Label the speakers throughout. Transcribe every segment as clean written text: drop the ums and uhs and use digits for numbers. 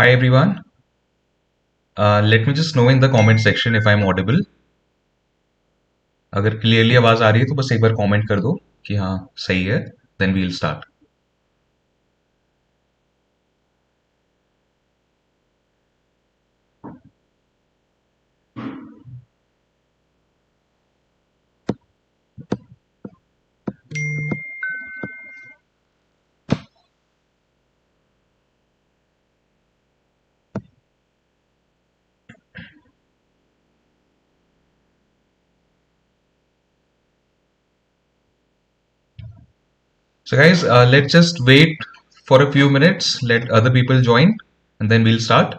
Speaker 1: Hi everyone. Let me just know in the comment section if I'm audible. अगर clearly आवाज आ रही है तो बस एक बार कमेंट कर दो कि हाँ सही है. Then we'll start. So guys, let's just wait for a few minutes. Let other people join, and then we'll start.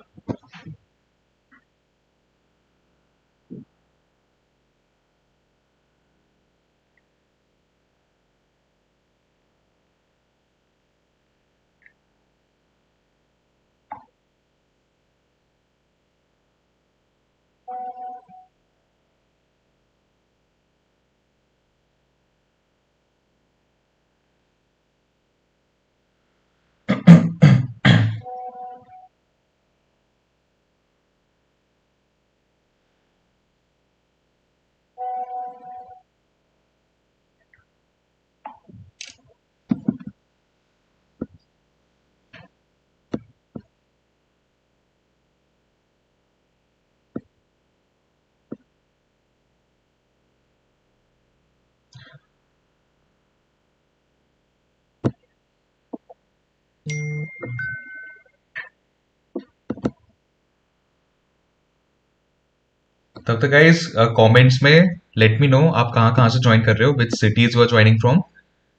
Speaker 1: तब तक गाइस कमेंट्स में लेट मी नो आप कहाँ कहाँ से ज्वाइन कर रहे हो, which cities you are joining from.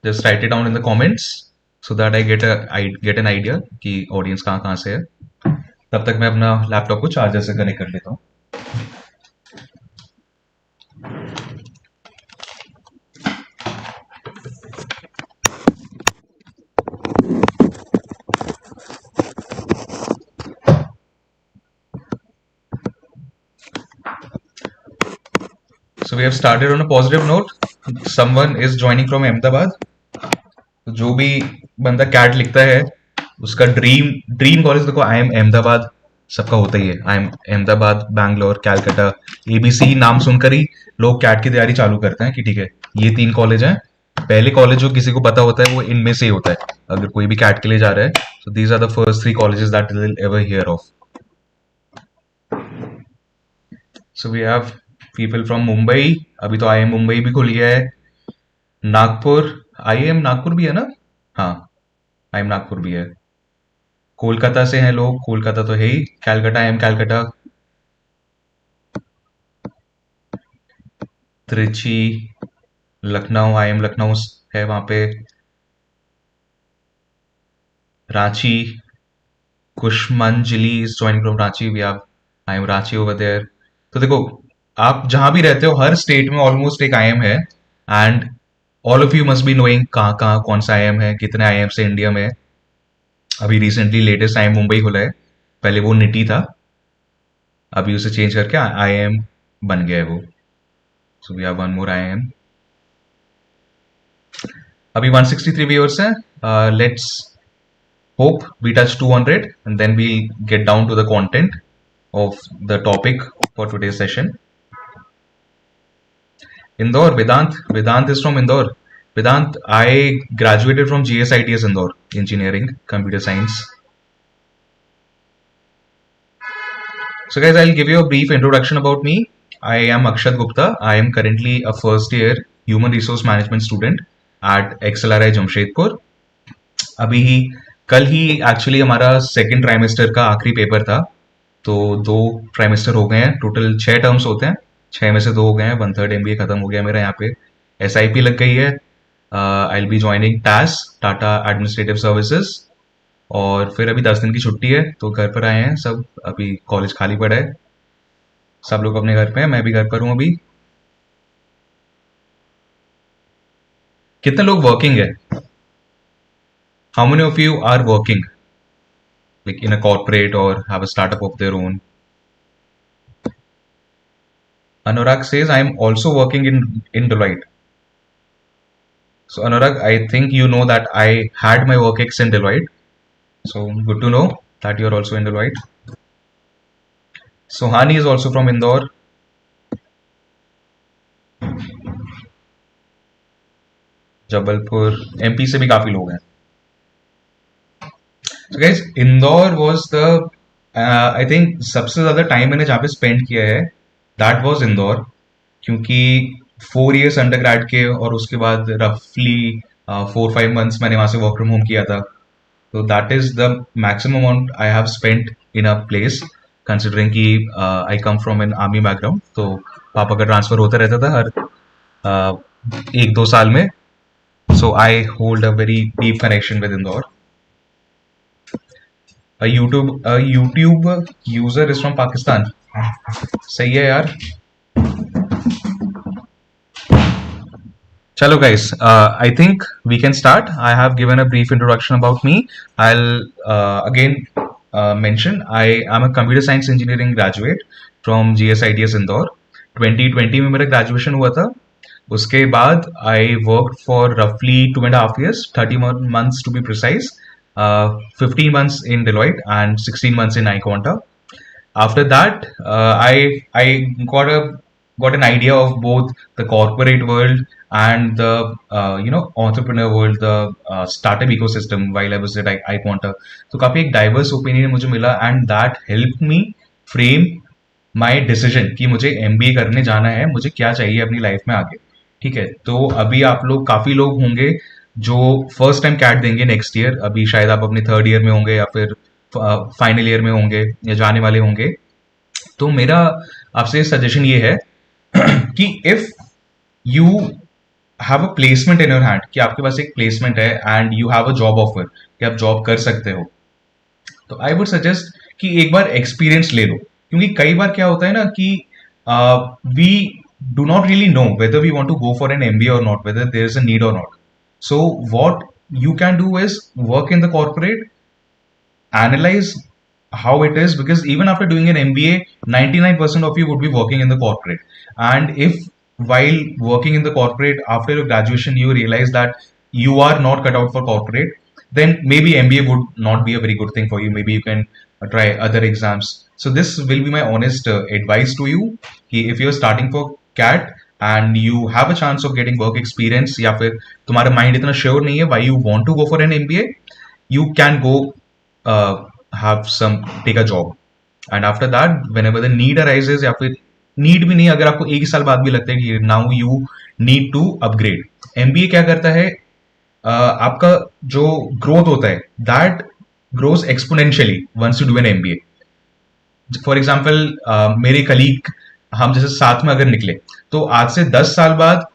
Speaker 1: Just write it down in the comments so that I get an idea कि ऑडियंस कहाँ कहाँ से है. तब तक मैं अपना लैपटॉप को चार्जर से कनेक्ट कर लेता हूँ. So we have started on a positive note. Someone is joining from Ahmedabad. तो जो भी बंदा कैट लिखता है उसका ड्रीम ड्रीम कॉलेज देखो आई एम अहमदाबाद सबका होता ही है. I am Ahmedabad, Bangalore, Calcutta, ABC नाम सुनकर ही लोग कैट की तैयारी चालू करते हैं कि ठीक है ये 3 कॉलेज हैं. पहले कॉलेज जो किसी को पता होता है वो इनमें से ही होता है अगर कोई भी कैट के लिए जा रहा है. So these are the first 3 colleges that will ever hear of. So we have people from Mumbai. अभी तो आई एम मुंबई भी खुल गया है. नागपुर, आई एम नागपुर भी है ना. हाँ, आई एम नागपुर भी है. कोलकाता से हैं लोग, कोलकाता तो है ही. Calcutta, I am Calcutta. Trichy, Lucknow, I am Lucknow है वहां पे. Ranchi, Kushmanjali is joining from Ranchi. We have I am Ranchi over there. तो देखो आप जहां भी रहते हो हर स्टेट में ऑलमोस्ट एक आई एम है. And all of you must be knowing कहाँ कहाँ कौन सा आई एम है, कितने आई एम से इंडिया में. अभी recently latest I am Mumbai खुला है. पहले वो निटी था, अभी उसे चेंज करके आई एम बन गया है वो. So we have one more I am. अभी 163 व्यूअर्स हैं. Let's hope we touch 200 and then we'll get down to the content of the topic for today's session. Indore, Vedant is from Indore. Vedant, I graduated from GSITS Indore, Engineering, Computer Science. So guys, I'll give you a brief introduction about me. I am Akshat Gupta. I am currently a first year Human Resource Management student at XLRI Jamshedpur. अभी कल ही actually हमारा second trimester का आखिरी paper था. तो 2 trimester हो गए हैं. टोटल 6 टर्म्स होते हैं. 6 में से 2 हो गए हैं. 1/3 MBA खत्म हो गया मेरा. यहाँ पे SIP लग गई है. I will be joining TAS, Tata administrative services. और फिर अभी 10 दिन की छुट्टी है तो घर पर आए हैं सब. अभी कॉलेज खाली पड़ा है, सब लोग अपने घर पे हैं. मैं भी घर पर हूँ अभी. कितने लोग वर्किंग है? How many of you are working like in a corporate or have a startup of their own? Anurag says I am also working in Deloitte. So Anurag, I think you know that I had my work ex in Deloitte. So good to know. that you're also in Deloitte. Sohani is also from Indore. Jabalpur MP से भी काफी लोग हैं. So guys, Indore was the I think सबसे ज्यादा time मैंने जहाँ पे स्पेंड किया है that was Indore, क्योंकि 4 years अंडर ग्रेड के और उसके बाद रफली 4-5 months मैंने वहां से वर्क फ्रॉम होम किया था. तो that is the maximum amount I have spent in a place, considering कि I come from an army background. तो पापा का ट्रांसफर होता रहता था हर 1-2 साल में. So I hold a very deep connection with Indore. YouTube user is from Pakistan. सही है यार. Chalo guys, I think we can start. I have given a brief introduction about me. I'll again mention I am a computer science engineering graduate from GSITS Indore. 2020 में मेरा graduation हुआ था. उसके बाद I worked for roughly 2.5 years, 30 months to be precise, 15 months in Deloitte and 16 months in iQuanta. After that, I got an idea of both the corporate world and the entrepreneur world, the startup ecosystem while I was at iQuanta. तो काफी एक diverse opinion मुझे मिला and that helped me frame my decision कि मुझे MBA करने जाना है, मुझे क्या चाहिए अपनी लाइफ में आगे. ठीक है. तो अभी आप लोग काफी लोग होंगे जो फर्स्ट टाइम कैट देंगे नेक्स्ट ईयर. अभी शायद आप अपने थर्ड ईयर में होंगे या फिर फाइनल ईयर में होंगे या जाने वाले होंगे. तो मेरा आपसे सजेशन ये है कि if you have a placement in your hand, कि आपके पास एक प्लेसमेंट है and you have a job offer कि आप जॉब कर सकते हो, तो आई वुड सजेस्ट कि एक बार एक्सपीरियंस ले लो. क्योंकि कई बार क्या होता है ना कि we do not really know whether we want to go for an MBA और not, whether there is a need और not. So what you can do is work in the corporate, analyze how it is, because even after doing an MBA, 99% of you would be working in the corporate. And if while working in the corporate after your graduation you realize that you are not cut out for corporate, then maybe MBA would not be a very good thing for you. Maybe you can try other exams. So this will be my honest advice to you. If you're starting for CAT and you have a chance of getting work experience, या फिर तुम्हारा mind इतना sure नहीं है why you want to go for an MBA, you can go take a job, and after that whenever the need arises, या फिर need भी नहीं, अगर आपको एक ही साल बाद भी लगता है कि now you need to upgrade. MBA क्या करता है, आपका जो ग्रोथ होता है that grows exponentially once you do an MBA. For example मेरे कलीग, हम जैसे साथ में अगर निकले तो आज से 10 साल बाद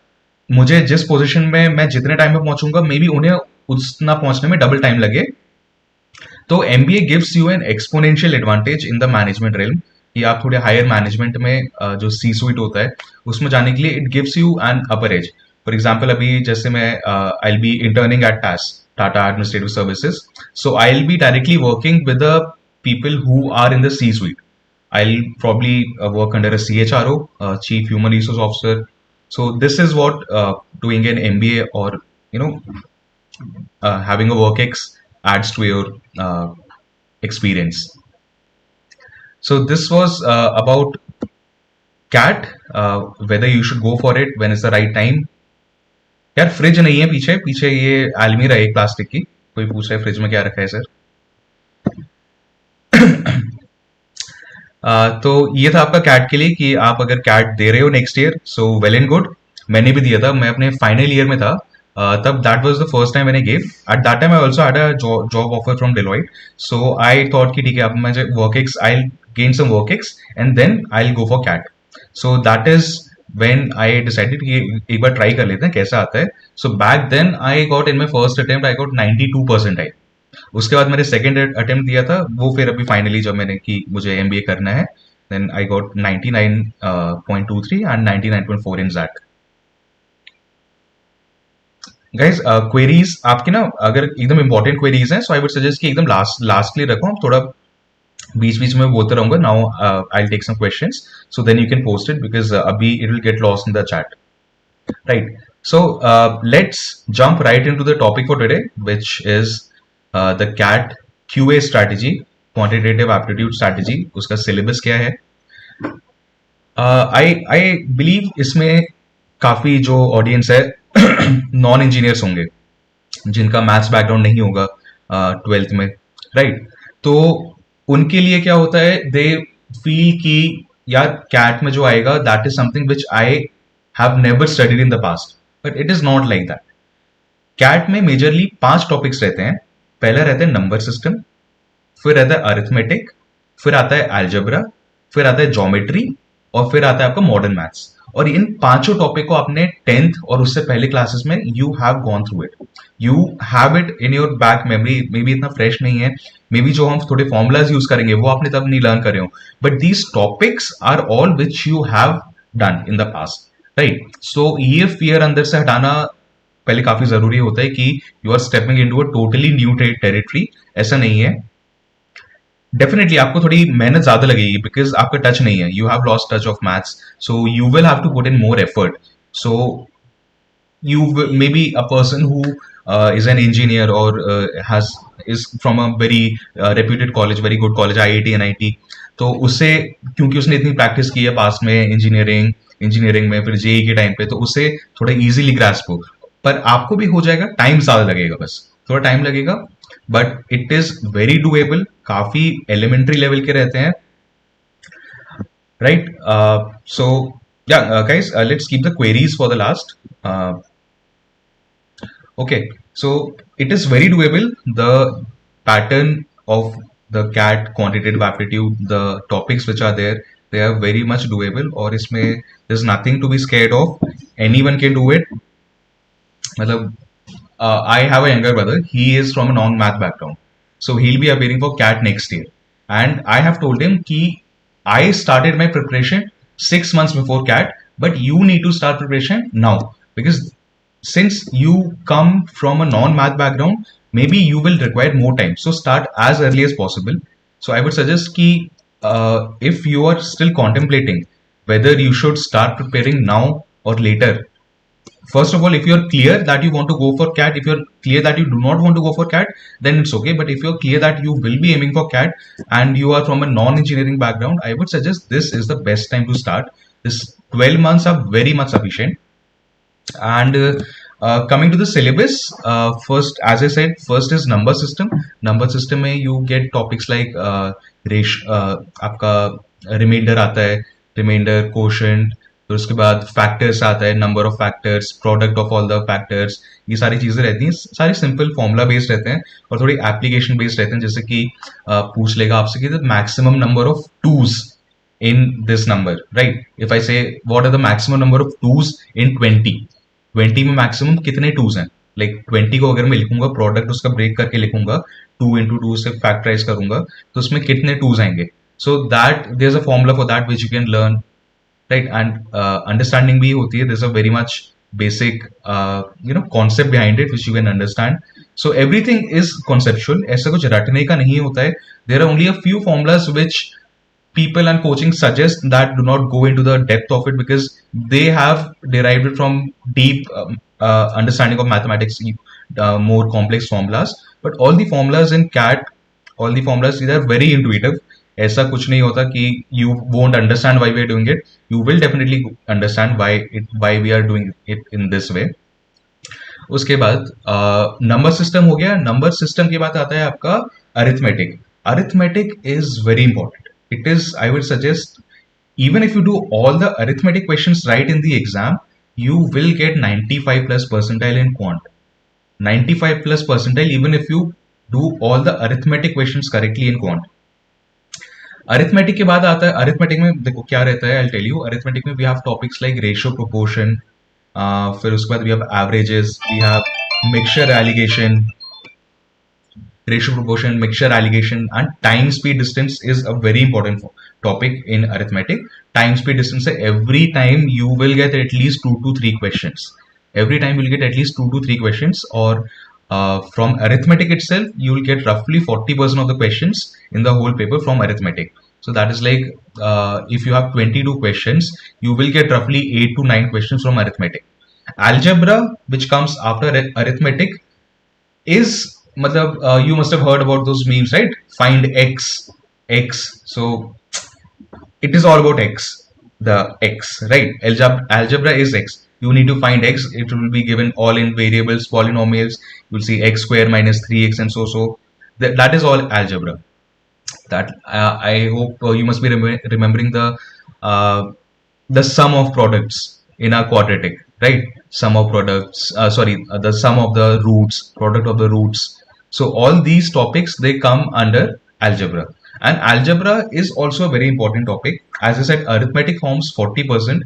Speaker 1: मुझे जिस पोजीशन में मैं जितने टाइम में पहुंचूंगा मे बी उन्हें उतना पहुंचने में डबल टाइम लगे. तो MBA gives you N exponential advantage in the management realm, कि आप थोड़े हायर मैनेजमेंट में जो सी सुइट होता है उसमें जाने के लिए it gives you an upper edge. For example अभी जैसे मैं I will be interning at Tata administrative services, so I will be directly working with the people who are in the C suite. I'll probably work under a CHRO, Chief Human Resource Officer. So this is what doing an MBA or having a work-ex adds to your experience. So this was about CAT, whether you should go for it, when is the right time. यार fridge नहीं है पीछे, पीछे ये अलमीरा है एक plastic की. कोई पूछ रहा है फ्रिज में क्या रखा है सर. तो ये था आपका कैट के लिए कि आप अगर कैट दे रहे हो next year, so well and good. मैंने भी दिया था, मैं अपने फाइनल ईयर में था तब. That was the first time मैंने gave. At that time I also had a job offer from Deloitte. So I thought कि ठीक है अब मैं work ex, I gain some work ex and then I will go for CAT. So that is when I decided कि एक बार try कर लेते हैं कैसा आता है. So back then I got in my first attempt I got 92% I. उसके बाद मैंने सेकेंड अटेम्प्ट दिया था, वो फिर अभी फाइनली जब मैंने कि मुझे MBA करना है, then I got 99.23 and 99.4 in that. Guys queries आपके ना अगर एकदम इंपॉर्टेंट क्वेरीज हैं, सो आई वुड सजेस्ट कि एकदम लास्ट के लिए रखो. हम थोड़ा बीच बीच में बोलते रहूंगा. Now I will take some questions, so then you can post it, because अभी it will get lost in the chat. Right. So let's jump right into the topic for today, which is the CAT QA strategy. Quantitative aptitude strategy, उसका syllabus क्या है। आई I believe इसमें काफी जो audience है non engineers होंगे, जिनका maths background नहीं होगा 12th में, राइट। तो उनके लिए क्या होता है, दे फील कि यार कैट में जो आएगा that is something which I have never studied in the past, but it is not like that. CAT में मेजरली 5 टॉपिक्स रहते हैं। पहला रहता है नंबर सिस्टम, फिर रहता है अरिथमेटिक, फिर आता है अलजेब्रा, फिर आता है ज्योमेट्री, और फिर आता है आपका मॉडर्न मैथ्स। और इन पांचों टॉपिक को आपने 10th और उससे पहले क्लासेस में you have gone through it, you have it in your back memory. May be इतना फ्रेश नहीं है, मे बी जो हम थोड़े फॉर्मुलाज यूज करेंगे वो आपने तब नहीं लर्न करे हो, but these topics are all which you have done in the past, right. So ये फियर अंदर से हटाना पहले काफी जरूरी होता है कि you are stepping into a totally new territory. ऐसा नहीं है, डेफिनेटली आपको थोड़ी मेहनत ज्यादा लगेगी बिकॉज आपका टच नहीं है, you have lost touch of maths, so you will have to put in more effort. So may be a person who is an engineer or is from a very reputed college, very good college, IIT NIT, तो उससे क्योंकि उसने इतनी practice की है past में engineering में, फिर जेई के टाइम पे, तो उससे थोड़ा इजीली ग्रास्प हो। पर आपको भी हो जाएगा, टाइम ज्यादा लगेगा, बस थोड़ा टाइम लगेगा, but it is very doable. काफी एलिमेंट्री लेवल के रहते हैं, right. So yeah, guys, let's keep the queries for the last. Okay, so it is very doable. The pattern of the CAT quantitative aptitude, the topics which are there, they are very much doable. और इसमें there's nothing to be scared of. Anyone can do it. मतलब I have a younger brother. He is from a non-math background, so he'll be appearing for CAT next year. And I have told him कि I started my preparation 6 months before CAT, but you need to start preparation now, because since you come from a non-math background, maybe you will require more time. So start as early as possible. So I would suggest कि if you are still contemplating whether you should start preparing now or later, first of all, if you're clear that you want to go for CAT, if you're clear that you do not want to go for CAT, then it's okay. But if you're clear that you will be aiming for CAT and you are from a non-engineering background, I would suggest this is the best time to start. This 12 months are very much sufficient. And coming to the syllabus, first, as I said, first is number system. Number system में you get topics like आपका remainder आता है, remainder, quotient, फिर उसके बाद factors आता है, number of factors, product of all the factors, ये सारी चीजें रहती हैं। सारी सिंपल फॉर्मूला बेस्ड रहते हैं और थोड़ी एप्लीकेशन बेस्ड रहते हैं। जैसे कि पूछ लेगा आपसे कि maximum number of twos in this number, right. If I say what are the maximum number of twos in 20 में मैक्सिमम कितने टूज हैं, लाइक 20 को अगर मैं लिखूंगा, प्रोडक्ट उसका ब्रेक करके लिखूंगा, 2 into 2 से फैक्टराइज करूंगा, तो उसमें कितने टूज आएंगे। So that there is a formula for that which you can learn, right? And understanding भी होती है, there's a very much basic concept behind it which you can understand. So everything is conceptual, ऐसा कुछ रटने का नहीं होता है। There are only a few formulas which people and coaching suggest that do not go into the depth of it because they have derived it from deep understanding of mathematics, more complex formulas. But all the formulas in CAT, all the formulas, they are very intuitive. ऐसा कुछ नहीं होता कि you won't understand why we are doing it. You will definitely understand why we are doing it in this way. उसके बाद number system हो गया। Number system के बाद आता है आपका arithmetic. Arithmetic is very important. It is, I would suggest, even if you do all the arithmetic questions right in the exam, you will get 95 plus percentile in quant. 95 plus percentile even if you do all the arithmetic questions correctly in quant. Arithmetic के बाद आता है, arithmetic में देखो क्या रहता है, I tell you. Arithmetic में we have topics like ratio, proportion, फिर उसके बाद we have averages, we have mixture alligation, ratio, proportion, mixture alligation, and time speed distance is a very important topic in arithmetic. Time speed distance से every time you will get at least 2 to 3 questions. Every time you will get at least 2 to 3 questions, or from arithmetic itself you will get roughly 40% of the questions in the whole paper from arithmetic. So that is like if you have 22 questions, you will get roughly 8 to 9 questions from arithmetic. Algebra, which comes after arithmetic, is मतलब you must have heard about those memes, right? Find x. So it is all about x, the x, right? Algebra is x. You need to find x. It will be given all in variables, polynomials. You'll see x square minus 3x and so. That is all algebra. That I hope you must be remembering uh, the sum of products in a quadratic, right? Sum of products, sorry, the sum of the roots, product of the roots. So all these topics, they come under algebra. And algebra is also a very important topic. As I said, arithmetic forms 40%,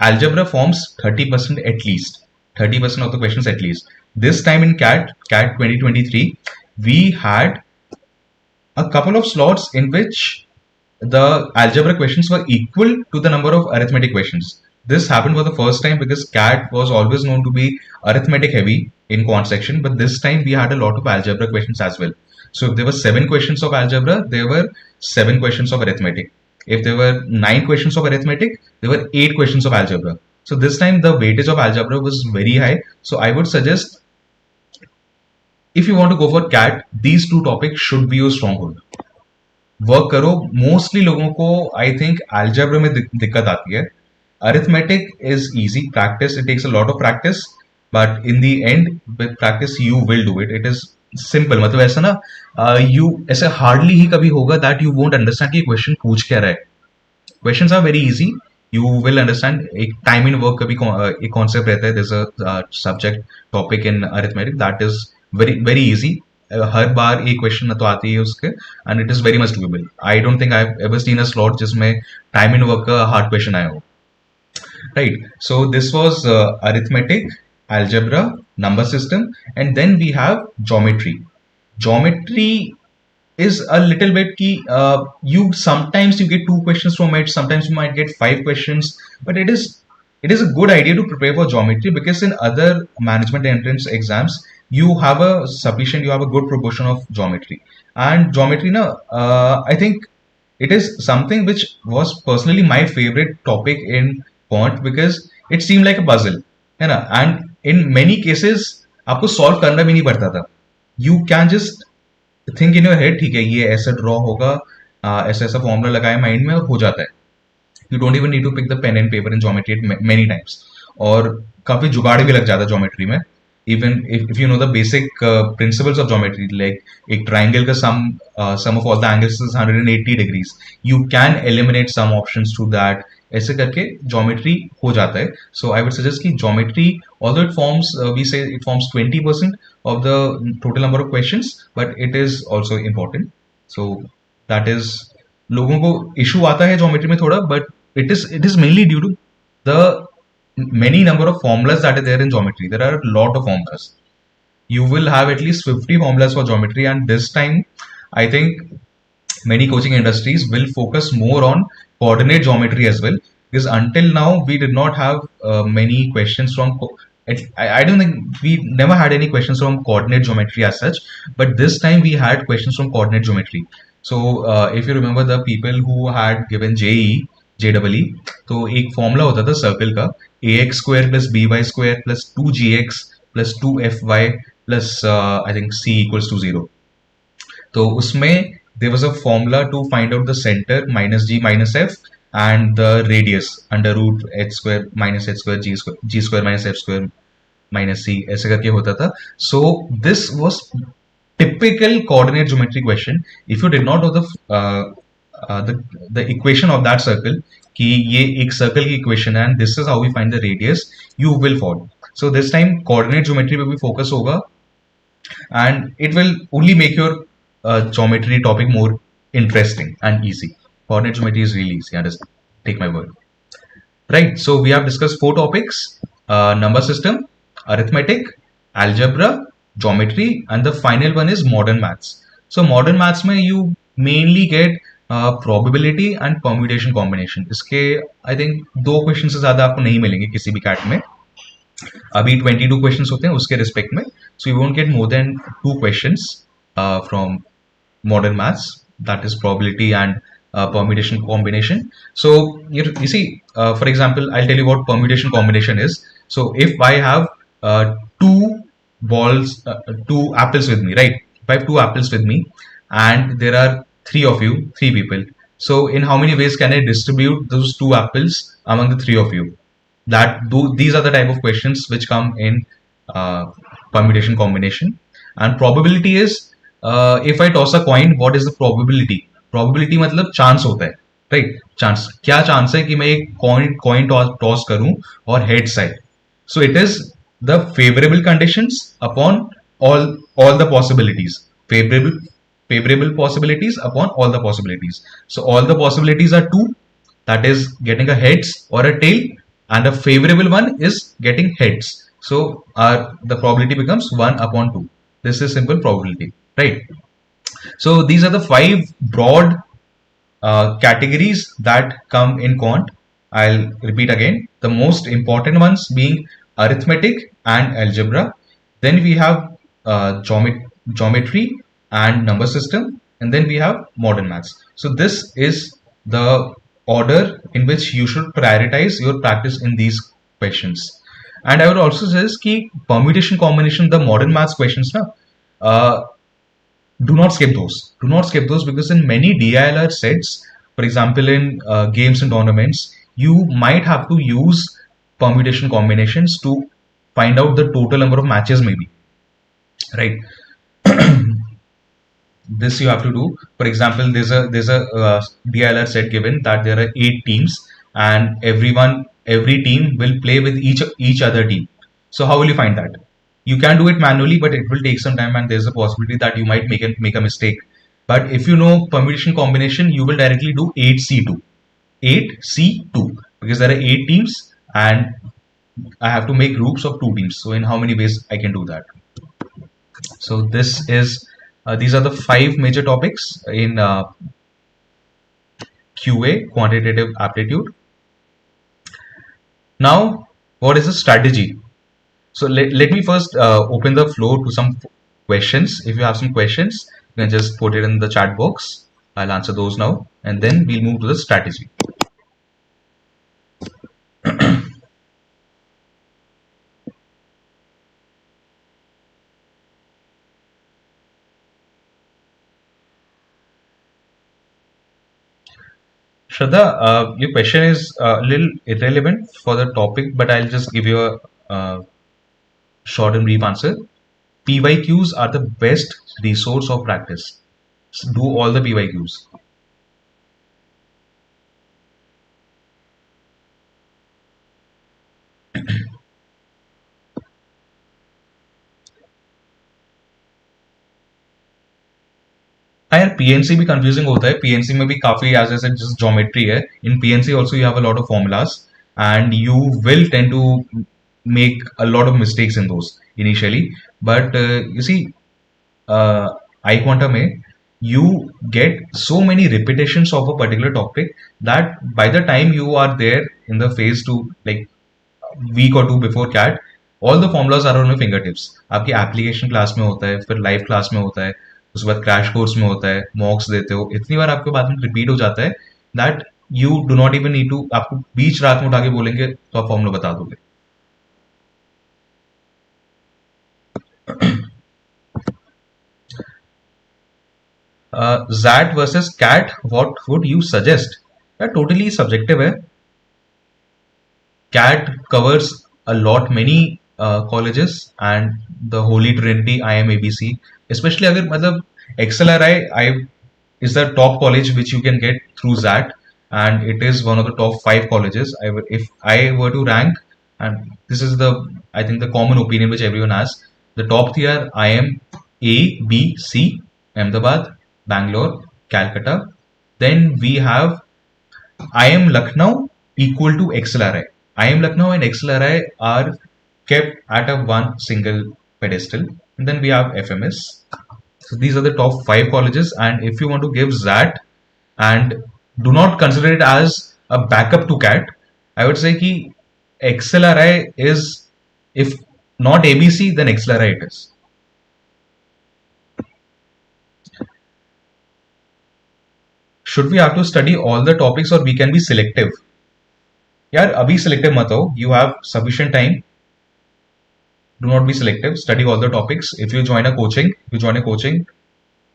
Speaker 1: algebra forms 30% at least. 30% of the questions at least. This time in CAT 2023, we had a couple of slots in which the algebra questions were equal to the number of arithmetic questions. This happened for the first time because CAT was always known to be arithmetic heavy in quant section, but this time we had a lot of algebra questions as well. So if there were 7 questions of algebra, there were 7 questions of arithmetic. If there were 9 questions of arithmetic, there were 8 questions of algebra. So this time the weightage of algebra was very high. So I would suggest, if you want to go for CAT, these two topics should be your stronghold. Work करो. Mostly लोगों को I think algebra में दिक्कत आती है. Arithmetic is easy, practice, it takes a lot of practice, but in the end with practice you will do it. It is simple. मतलब ऐसा ना, यू ऐसे हार्डली ही कभी होगा दैट यू वोंट अंडरस्टैंड कि क्वेश्चन पूछ क्या रहा है. Questions are very easy, you will understand. एक टाइम इन वर्क कभी एक कॉन्सेप्ट रहता है, this a subject topic in arithmetic that is very very easy. हर बार एक क्वेश्चन तो आती है उसके, and it is very much doable. I don't think I have ever seen a slot जिसमें टाइम इन वर्क का हार्ड क्वेश्चन आया हो. Right. So this was arithmetic, algebra, number system, and then we have geometry. Geometry is a little bit key. You sometimes you get 2 questions from it, sometimes you might get 5 questions, but it is a good idea to prepare for geometry, because in other management entrance exams you have a good proportion of geometry. And geometry now, I think it is something which was personally my favorite topic in quant, because it seemed like a puzzle, है ना. And in many cases आपको solve करना भी नहीं पड़ता था. You can just think in your head, ठीक है ये ऐसा ड्रॉ होगा, ऐसा ऐसा फॉर्मूला लगाए माइंड में और हो जाता है. You don't even need to pick the pen and paper in geometry many times. और काफी जुगाड़ भी लग जाता है ज्योमेट्री में. Even if you know the basic principles of geometry, like एक ट्राइंगल का sum of all the angles is 180 degrees, you can eliminate some options to that. ऐसे करके ज्योमेट्री हो जाता है. सो आई वुड सजेस्ट कि geometry, although it forms, we say it forms 20% of the total number of questions, but it is also important. So that is, लोगों को issue आता है ज्योमेट्री में थोड़ा, but it is mainly due to the many number of formulas that are there in geometry. There are a lot of formulas. You will have at least 50 formulas for geometry, and this time I think many coaching industries will focus more on coordinate geometry as well, because until now we did not have many questions from I don't think we never had any questions from coordinate geometry as such, but this time we had questions from coordinate geometry. So if you remember the people who had given JEE, तो एक formula होता था circle का, ax square plus by square plus 2gx plus 2fy plus I think c equals to 0. तो उसमें there was a formula to find out the center, minus g minus f, and the radius, under root h square minus h square g square minus f square minus c, ऐसे करके होता था. So this was typical coordinate geometry question. If you did not know the equation of that circle, कि ये एक circle की equation है and this is how we find the radius, you will fall. So this time coordinate geometry पे भी focus होगा, and it will only make your geometry topic more interesting and easy. Coordinate geometry is really easy, just take my word. Right, so we have discussed 4 topics: number system, arithmetic, algebra, geometry, and the final one is modern maths. So modern maths में you mainly get probability and permutation combination. इसके I think 2 questions से ज़्यादा आपको नहीं मिलेंगे किसी भी cat में. अभी 22 questions होते हैं उसके रिस्पेक्ट में, so you won't get more than 2 questions from modern maths, that is probability and permutation combination. So you see, for example, I'll tell you what permutation combination is. So if I have 2 balls, 2 apples with me, right? If I have 2 apples with me, and there are three of you, 3 people. So in how many ways can I distribute those 2 apples among the 3 of you? These are the type of questions which come in permutation combination. And probability is, if I toss a coin, what is the probability? Probability मतलब chance होता है, right? Chance, क्या chance है कि मैं एक coin toss करूं और heads आए? So it is the favorable conditions upon all the possibilities. Favorable possibilities upon all the possibilities. So all the possibilities are two, that is getting a heads or a tail, and a favorable one is getting heads. So the probability becomes 1 upon 2. This is simple probability, right? So these are the 5 broad categories that come in quant. I'll repeat again. The most important ones being arithmetic and algebra. Then we have geometry and number system. And then we have modern maths. So this is the order in which you should prioritize your practice in these questions. And I would also suggest कि permutation combination, the modern maths questions na, do not skip those. Do not skip those, because in many DILR sets, for example, in games and tournaments, you might have to use permutation combinations to find out the total number of matches, maybe. Right? This you have to do. For example, there's a DILR set given that there are 8 teams, and every team will play with each other team. So how will you find that? You can do it manually, but it will take some time, and there's a possibility that you might make a mistake. But if you know permutation combination, you will directly do 8C2, 8C2, because there are 8 teams, and I have to make groups of 2 teams. So in how many ways I can do that? So these are the 5 major topics in QA, quantitative aptitude. Now, what is the strategy? So let me first open the floor to some questions. If you have some questions, you can just put it in the chat box. I'll answer those now, and then we'll move to the strategy. Shraddha, your question is a little irrelevant for the topic, but I'll just give you a short and brief answer. PYQs are the best resource of practice. Do all the PYQs. यार PNC भी confusing होता है. PNC में भी काफी as I said just geometry है. In PNC also you have a lot of formulas and you will tend to make a lot of mistakes in those initially, but you see, iQuanta mein you get so many repetitions of a particular topic that by the time you are there in the phase 2, like week or 2 before CAT, all the formulas are on your fingertips. आपकी application class में होता है, फिर live class में होता है, उसके बाद क्रैश कोर्स में होता है, मॉक्स देते हो, इतनी बार आपके बाद में रिपीट हो जाता है that you do not even need to, आपको बीच रात में उठा के बोलेंगे तो आप फॉर्मूला बता दोगे. ZAT versus CAT, what would you suggest? Totally subjective है. CAT covers a lot many colleges and the Holy Trinity IMABC. Especially अगर मतलब XLRI is the top college which you can get through ZAT, and it is one of the top 5 colleges. If I were to rank, and this is I think the common opinion which everyone has, the top 3 are IM A, B, C, Ahmedabad, Bangalore, Calcutta. Then we have IM Lucknow equal to XLRI. IM Lucknow and XLRI are kept at a one single pedestal. And then we have FMS. So these are the top 5 colleges. And if you want to give ZAT and do not consider it as a backup to CAT, I would say कि XLRI is, if not ABC, then XLRI it is. Should we have to study all the topics or we can be selective? यार अभी selective मत हो. You have sufficient time. Do not be selective. Study all the topics. If you join a coaching,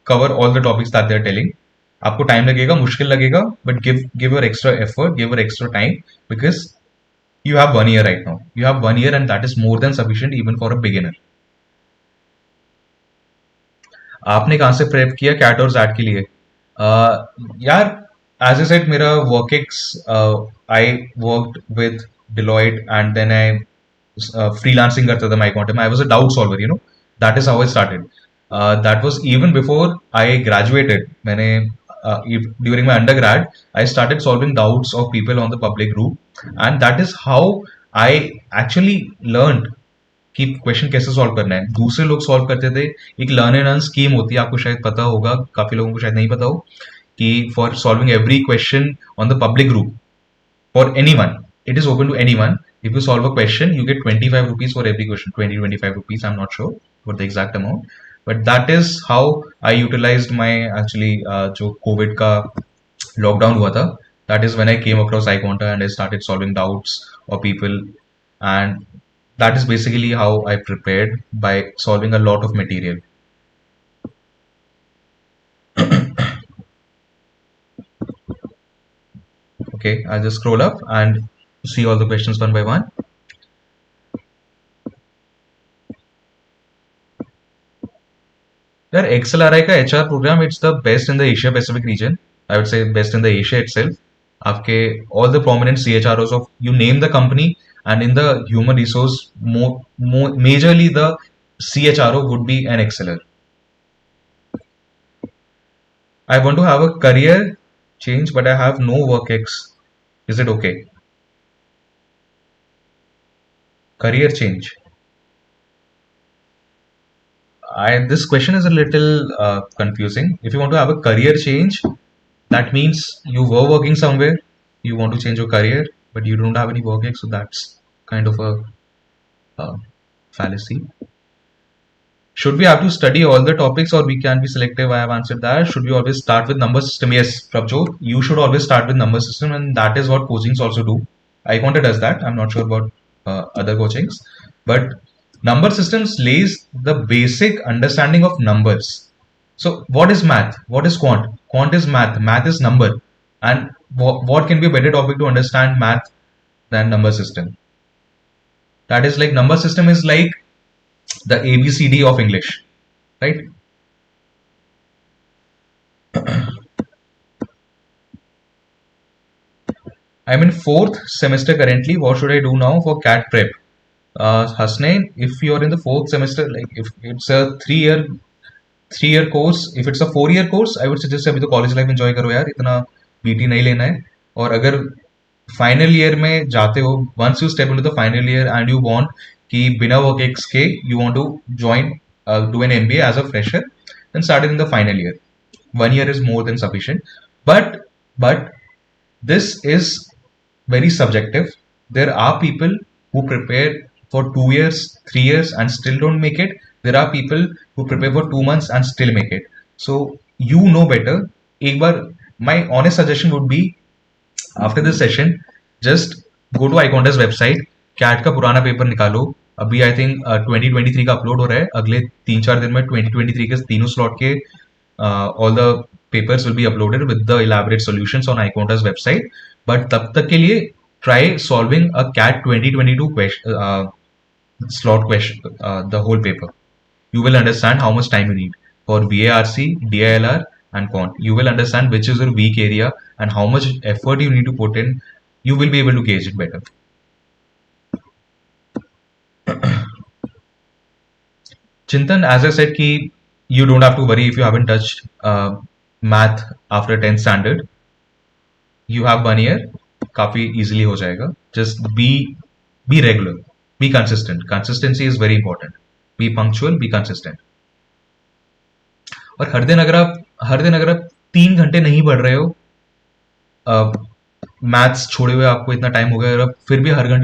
Speaker 1: cover all the topics that they are telling. आपको time लगेगा, मुश्किल लगेगा, but give your extra effort, give your extra time, because you have 1 year right now. You have 1 year, and that is more than sufficient even for a beginner. आपने कहाँ से prep किया cat और jet के लिए? यार, as I said, मेरा work ex, I worked with Deloitte and then I freelancing करता था iQuanta में. I was a doubt solver, that is how I started. That was even before I graduated. मैंने during my undergrad I started solving doubts of people on the public group, and that is how I actually learned कि question कैसे solve करना है. दूसरे लोग solve करते थे. एक लर्न एंड अर्न स्कीम होती है, आपको शायद पता होगा, काफी लोगों को शायद नहीं पता हो, कि for solving every question on the public group for any one, it is open to anyone. If you solve a question, you get 25 rupees for every question. 20-25 rupees, I'm not sure what the exact amount, but that is how I utilized my actually जो Covid का lockdown हुआ था, that is when I came across iQuanta and I started solving doubts of people, and that is basically how I prepared, by solving a lot of material. Okay, I'll just scroll up and see all the questions one by one. There, XLRI का HR program, it's the best in the Asia Pacific region. I would say best in the Asia itself. आपके all the prominent CHROs of, you name the company, and in the human resource, majorly the CHRO would be an exceller. I want to have a career change, but I have no work ex. Is it okay? Career change. This question is a little confusing. If you want to have a career change, that means you were working somewhere, you want to change your career, but you don't have any work ex, so that's kind of a fallacy. Should we have to study all the topics, or we can be selective? I have answered that. Should we always start with number system? Yes, Prabjot, you should always start with number system, and that is what coachings also do. iQuanta does that. I'm not sure about other coachings, but number systems lays the basic understanding of numbers. So what is math? What is quant? Quant is math. Math is number. And what can be a better topic to understand math than number system? That is like, number system is like the ABCD of English, right? I'm in 4th semester currently. What should I do now for CAT prep? Hasnain, if you're in the 4th semester, like if it's a 3 year course, if it's a 4 year course, I would suggest अभी तो college life enjoy करो यार, इतना BT नहीं लेना है. और अगर फाइनल ईयर में जाते हो, once you step into the final year and you want कि बिना work ex के you want to join, do an MBA as a fresher, then start it in the final year. 1 year is more than sufficient. But this is very subjective. There are people who prepare for 2 years, 3 years and still don't make it. There are people who prepare for 2 months and still make it. So you know better. एक बार, my honest suggestion would be, after this session, just go to iQuanta's website, CAT का पुराना paper निकालो. अभी I think 2023 का upload हो रहा है. अगले 3-4 दिन में 2023 के तीनों स्लॉट के all the papers will be uploaded with the elaborate solutions on iQuanta's website. But तब तक के लिए try solving a CAT 2022 question, slot question, the whole paper. You will understand how much time you need for VARC, DILR and quant. You will understand which is your weak area and how much effort you need to put in. You will be able to gauge it better. Chintan, as I said, ki you don't have to worry if you haven't touched math after 10th standard. You have 1 year, काफी easily हो जाएगा. Just be regular, be consistent. Consistency is very important. Be punctual, be consistent. और हर दिन अगर आप 3 घंटे नहीं पढ़ रहे हो, मैथ्स छोड़े हुए आपको इतना टाइम हो गया, और आप फिर भी हर दिन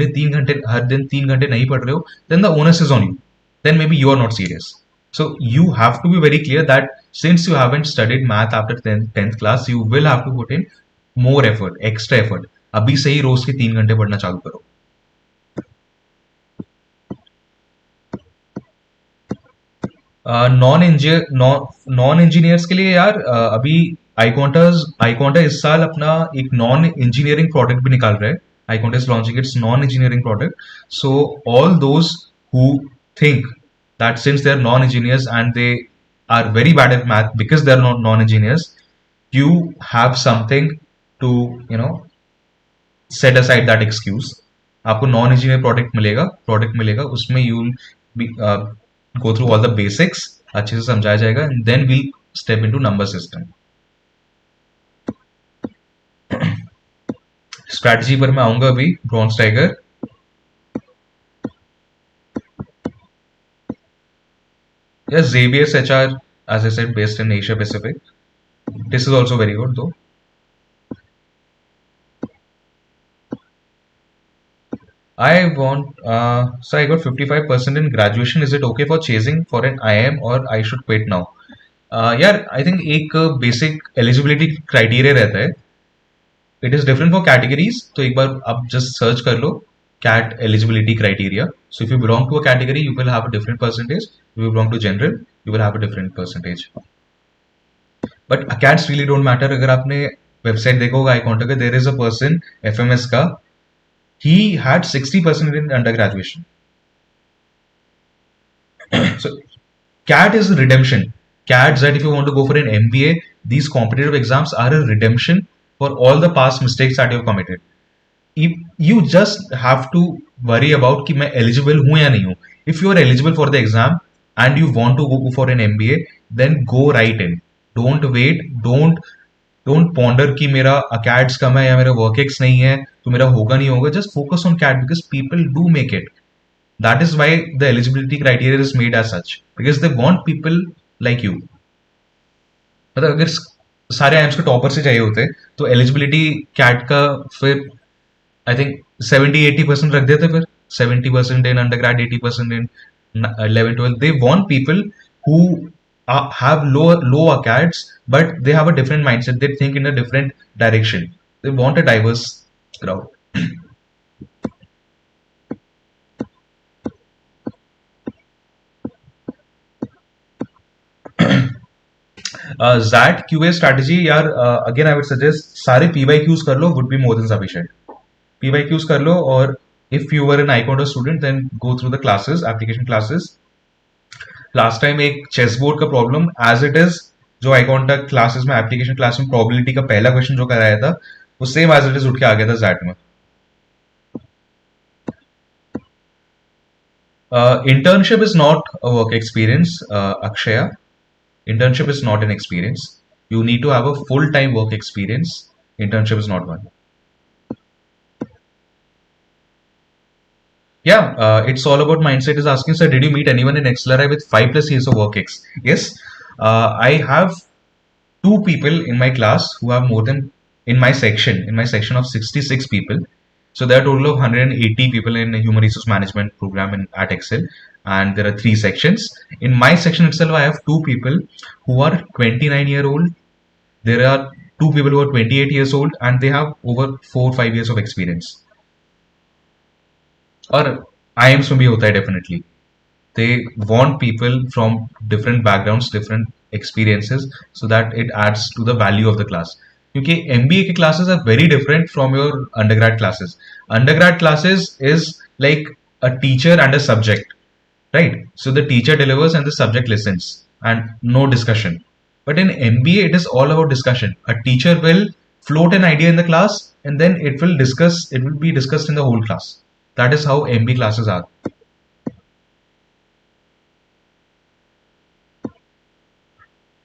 Speaker 1: 3 घंटे नहीं पढ़ रहे हो, then the onus is on you. Then maybe you are not serious. So you have to be very clear that since you haven't studied math after 10th class, you will have to put in more effort, extra effort. अभी से ही रोज के 3 घंटे पढ़ना चालू करो. Non engineers के लिए यार अभी iQuanta इस साल अपना एक नॉन इंजीनियरिंग प्रोडक्ट भी निकाल रहा है. iQuanta is launching its non-engineering product. So all those who think that since they are non-engineers and they are very bad at math because they are not non-engineers, you have something to set aside that excuse. आपको non engineer product मिलेगा उसमें you will go through all the basics, अच्छे से समझाया जाएगा and then we'll step into number system. Strategy पर मैं आऊंगा अभी. ब्रॉन्ज टाइगर, या Xavier's HR, as I said, based in Asia Pacific. This is also very good though. So I got 55% in graduation. Is it okay for chasing for an IM or I should quit now? यार I think एक basic eligibility criteria रहता है. It is different for categories. तो एक बार आप just search कर लो CAT eligibility criteria. So if you belong to a category you will have a different percentage. If you belong to general you will have a different percentage. But CATs really don't matter. अगर आपने website देखा होगा iQuanta का, there is a person FMS का, he had 60% in undergraduation. So CAT is a redemption. CAT, that if you want to go for an MBA, these competitive exams are a redemption for all the past mistakes that you've committed. If you just have to worry about कि मैं eligible हूँ या नहीं हूँ. If you are eligible for the exam and you want to go for an MBA, then go right in. Don't wait. Don't ponder कि मेरा अकैड्स कम है या मेरा वर्क एक्स नहीं है तो मेरा होगा नहीं होगा. Just focus on CAT because people do make it. That is why the eligibility criteria is made as such because they want people like you. मतलब अगर सारे आइम्स को टॉपर से चाहिए होते तो एलिजिबिलिटी कैट का फिर आई थिंक 70-80% रख देते. फिर 70% in undergrad, 80% in 11-12. They want people who have low ACADS, but they have a different mindset. They think in a different direction. They want a diverse crowd. That QA strategy, यार again I would suggest सारे PYQs कर लो, would be more than sufficient. PYQs कर लो, और if you were an iQuanta student then go through the classes, application classes. Last time एक chess board का problem as it is जो iQuanta classes में, application class में probability का पहला question जो कराया था वो सेम एज इट इज उठ के आ गया था जैट में. Internship is not a work experience, Akshaya. Internship is not an experience. You need to have a full-time work experience. Internship is not one. Yeah, it's all about mindset. Is asking, sir, did you meet anyone in XLRI with 5+ years of work ex? Yes, I have 2 people in my class who have more than, in my section of 66 people. So there are a total of 180 people in human resource management program at Excel, and there are 3 sections. In my section itself, I have 2 people who are 29-year-old. There are 2 people who are 28 years old, and they have over 4-5 years of experience. और IIMs में भी होता है definitely. They want people from different backgrounds, different experiences, so that it adds to the value of the class. क्योंकि MBA के classes are very different from your undergrad classes. Undergrad classes is like a teacher and a subject, right? So the teacher delivers and the subject listens and no discussion. But in MBA, it is all about discussion. A teacher will float an idea in the class and then it will be discussed in the whole class. That is how MBA classes are.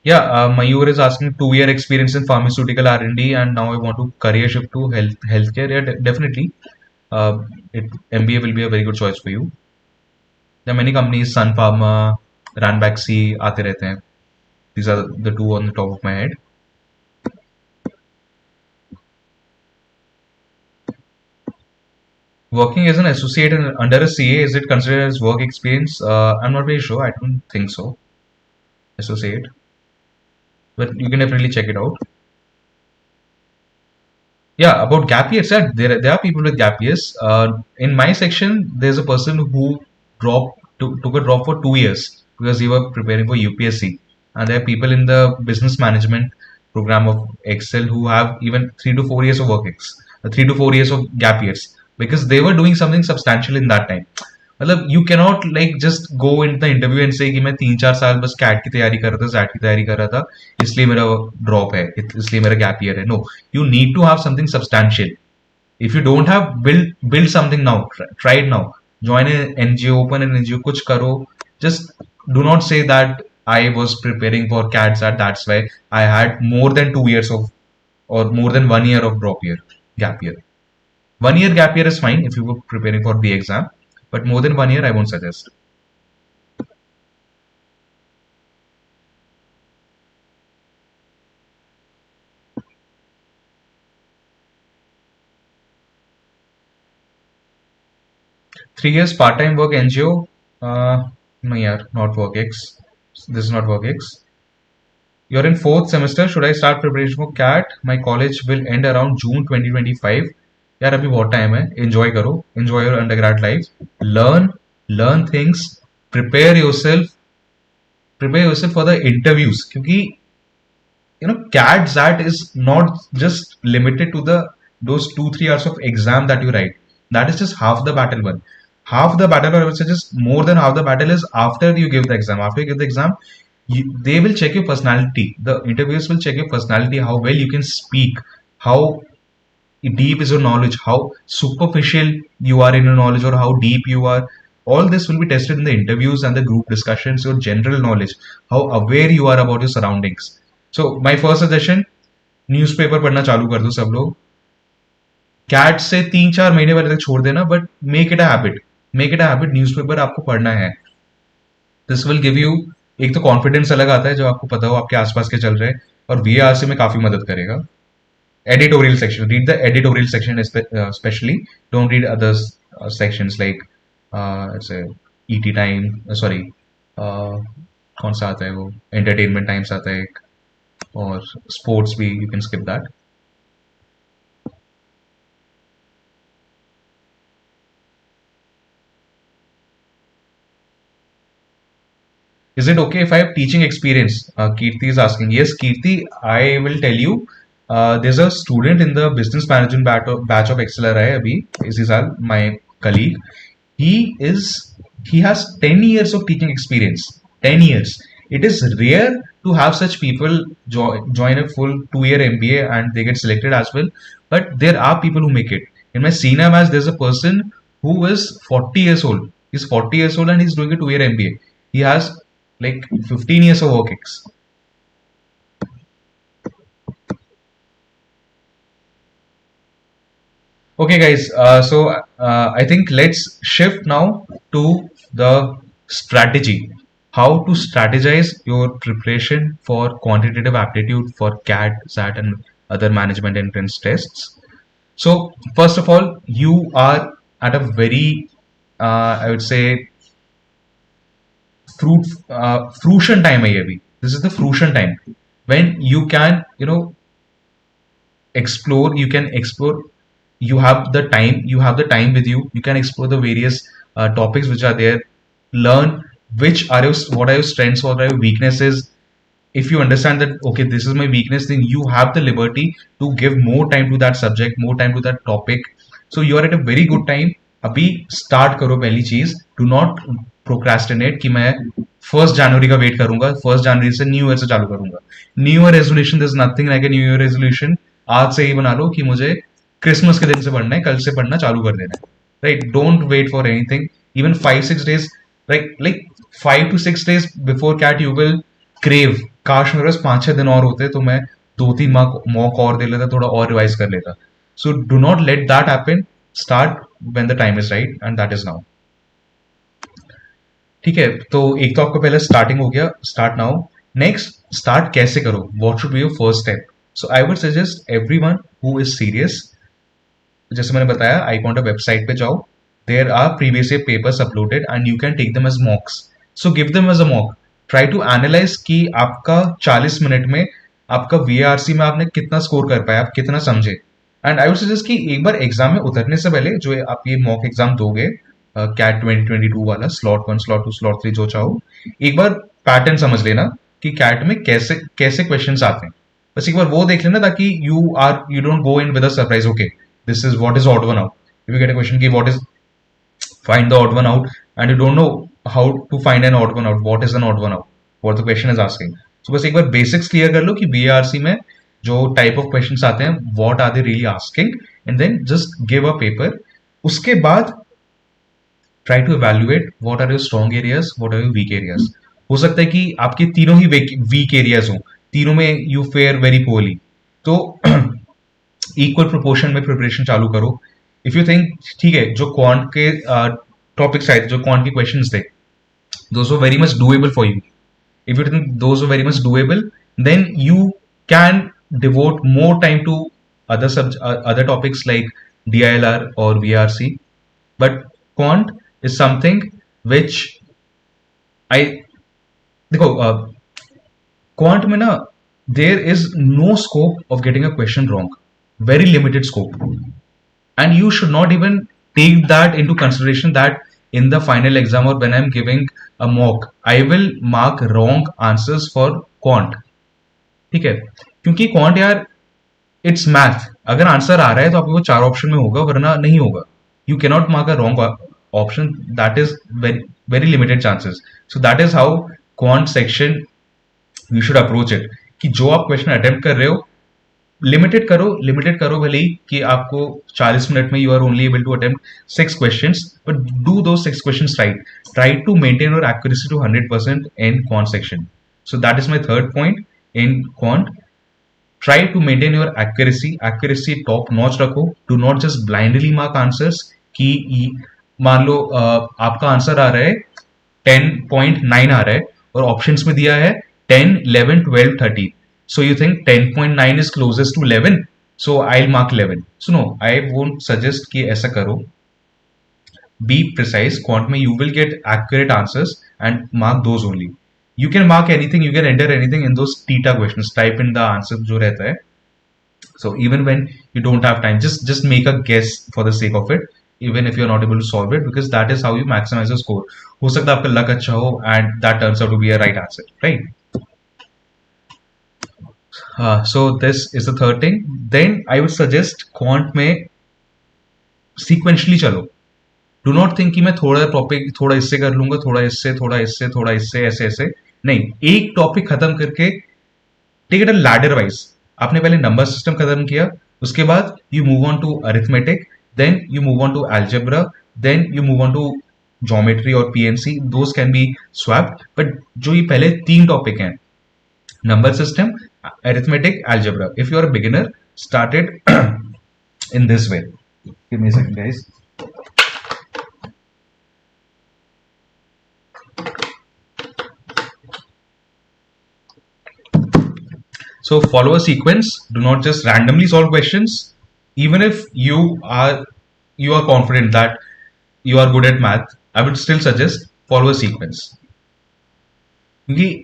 Speaker 1: Yeah, Mayur is asking 2-year experience in pharmaceutical R&D and now I want to career shift to healthcare. Yeah, definitely. MBA will be a very good choice for you. There are many companies, Sun Pharma, Ranbaxy आते रहते हैं. These are the 2 on the top of my head. Working as an associate under a CA, is it considered as work experience? I'm not very sure. I don't think so. Associate, but you can definitely check it out. Yeah, about gap years, yeah, there are people with gap years. In my section, there's a person who took a drop for 2 years. because you were preparing for UPSC, and there are people in the business management program of Excel who have even 3 to 4 years of work 3 to 4 years of gap years because they were doing something substantial in that time. मतलब you cannot like just go in the interview and say कि मैं 3 4 साल बस cat की तैयारी कर रहा था, जैट की तैयारी कर रहा था, इसलिए मेरा ड्रॉप है, इसलिए मेरा गैप ईयर है. No, you need to have something substantial. If you don't have, build something now. Try it now. Join an NGO, open an NGO, kuch karo. Just do not say that I was preparing for CAT SAT, that's why I had more than 2 years of, or more than 1 year of drop year, gap year. 1 year gap year is fine if you were preparing for the exam, but more than 1 year I won't suggest. 3 years part-time work NGO. No, yeah, not WorkX. This is not WorkX. You're in 4th semester. Should I start preparation for CAT? My college will end around June 2025. यार अभी बहुत time है. Enjoy करो. Enjoy your undergrad life. Learn things. Prepare yourself. Prepare yourself for the interviews. क्योंकि CAT SAT is not just limited to those 2 3 hours of exam that you write. That is just half the battle one. Half the battle, or I would say just more than half the battle, is after you give the exam. After you give the exam, they will check your personality. The interviewers will check your personality, how well you can speak, how deep is your knowledge, how superficial you are in your knowledge, or how deep you are. All this will be tested in the interviews and the group discussions, your general knowledge, how aware you are about your surroundings. So my first suggestion, newspaper पढ़ना चालू कर दो सब लोग. Cat से 3 4 महीने पहले तक छोड़ देना, but make it a habit. Make it a habit. Newspaper आपको पढ़ना है. दिस विल गिव यू, एक तो कॉन्फिडेंस अलग आता है जब आपको पता हो आपके आसपास के चल रहे हैं, और वीआरसी में काफी मदद करेगा. Editorial section, read the editorial section specially. Don't read other sections like ET time, sorry कौन सा आता है वो, एंटरटेनमेंट टाइम्स आता है एक, और स्पोर्ट्स भी, you can skip that. Is it okay if I have teaching experience? Kirti is asking. Yes, Kirti, I will tell you. There's a student in the business management batch of XLRI, Abhi, Isisal, my colleague. He has 10 years of teaching experience. 10 years. It is rare to have such people join a full 2 year MBA and they get selected as well. But there are people who make it. In my senior batch, there's a person who is 40 years old. He's 40 years old and he's doing a 2 year MBA. He has like 15 years of work ex. Okay, guys. I think let's shift now to the strategy. How to strategize your preparation for quantitative aptitude for CAT, SAT, and other management entrance tests. So, first of all, you are at a very, I would say, fruition time hai ye bhi. This is the fruition time when you can explore. You can explore. You have the time. You have the time with you. You can explore the various topics which are there. Learn what are your strengths, what are your weaknesses. If you understand that okay, this is my weakness, then you have the liberty to give more time to that subject, more time to that topic. So you are at a very good time. अभी start करो पहली चीज. Do not procrastinate कि मैं 1 जनवरी का wait करूंगा, 1 जनवरी से new year से चालू करूंगा. New year resolution, this nothing like a new year resolution. आज से ही बना लो कि मुझे क्रिसमस के दिन से पढ़ना है, कल से पढ़ना चालू कर देना है. Right? Don't wait for anything. Even 5 6 days, like 5 to 6 days before CAT you will crave, काश मेरे पास 5 6 दिन और होते तो मैं 2 3 मॉक और दे लेता, थोड़ा और रिवाइज कर लेता. सो do not let that happen. Start when the time is right and that is now. ठीक है, तो एक तो आपका पहले स्टार्टिंग हो गया. Start now. नेक्स्ट, स्टार्ट कैसे करो? What should be your first step? So I would suggest everyone who is serious, जैसे मैंने बताया, iQuanta वेबसाइट पे जाओ. There are previous year papers uploaded and you can take them as mocks. So give them as a mock. Try to analyse कि आपका 40 minute में आपका VRC में आपने कितना स्कोर कर पाया, आप कितना समझे. एंड आई वुड सजेस्ट कि एक बार एग्जाम में उतरने से पहले, जो आप ये मॉक एग्जाम दोगे, कैट 2022 वाला स्लॉट 1 स्लॉट 2 स्लॉट 3 जो चाहो, एक बार पैटर्न समझ लेना कि कैट में कैसे कैसे क्वेश्चंस आते हैं, बस एक बार वो देख लेना ताकि you don't go in with a surprise, okay this is what is odd one out, if you get a question की what is find the odd one out and you don't know how to find an odd one out, what is an odd one out, what the question is asking. So बस एक बार basics clear कर लो कि BRC में जो type of questions आते हैं what are they really asking, and then just give a paper. उसके बाद try to evaluate what are your strong areas, what are your weak areas. हो सकता है कि आपके तीनों ही वीक एरियाज हो, तीनों में यू फेयर वेरी पोअरली, तो इक्वल प्रोपोर्शन में प्रिपरेशन चालू करो. इफ यू थिंक ठीक है जो क्वांट के टॉपिक्स आए थे, जो क्वांट के क्वेश्चंस थे, those were very much doable for you. If you think those are very much doable, then you can devote more time to other topics like DILR or VRC. But quant is something which I देखो quant में ना there is no scope of getting a question wrong, very limited scope, and you should not even take that into consideration that in the final exam or when I'm giving a mock I will mark wrong answers for quant. ठीक है, क्योंकि quant यार it's math, अगर answer आ रहा है तो आपको वो चार ऑप्शन में होगा वरना नहीं होगा. You can not mark a wrong option, that is very very limited chances. So that is how quant section you should approach it, कि जो आप क्वेश्चन अटेम्प्ट कर रहे हो लिमिटेड करो भले ही कि आपको 40 मिनट में you are only able to attempt 6 questions, but do though 6 questions right. Try to maintain your accuracy to 100% in quant section. So that is my third point in quant. Try to maintain your accuracy top notch रखो. Do not just blindly mark answers कि मान लो आपका answer आ रहा है 10.9 आ रहा है और options में दिया है 10, 11, 12, 13. So you think 10.9 is closest to 11, so I'll mark 11. So no, I won't suggest कि ऐसा करो. Be precise. Quant में you will get accurate answers and mark those only. You can mark anything, you can enter anything in those theta questions. Type in the answer जो रहता है. So even when you don't have time, just make a guess for the sake of it, even if you're not able to solve it, because that is how you maximize your score. हो सकता है आपका luck अच्छा हो and that turns out to be a right answer, right? So this is the third thing. Then I would suggest quant में sequentially चलो. Do not think कि मैं थोड़ा टॉपिक थोड़ा इससे कर लूंगा, थोड़ा इससे, थोड़ा इससे, थोड़ा इससे, ऐसे ऐसे नहीं. एक टॉपिक खत्म करके take it a ladder wise. आपने पहले नंबर सिस्टम खत्म किया, उसके बाद you move on to arithmetic, then you move on to algebra, then you move on to geometry और PNC. Those can be swapped, but जो ये पहले तीन टॉपिक हैं, number system, arithmetic, algebra, if you are a beginner, start it in this way. Give me a second, guys. So follow a sequence. Do not just randomly solve questions. Even if you are confident that you are good at math, I would still suggest follow a sequence. क्योंकि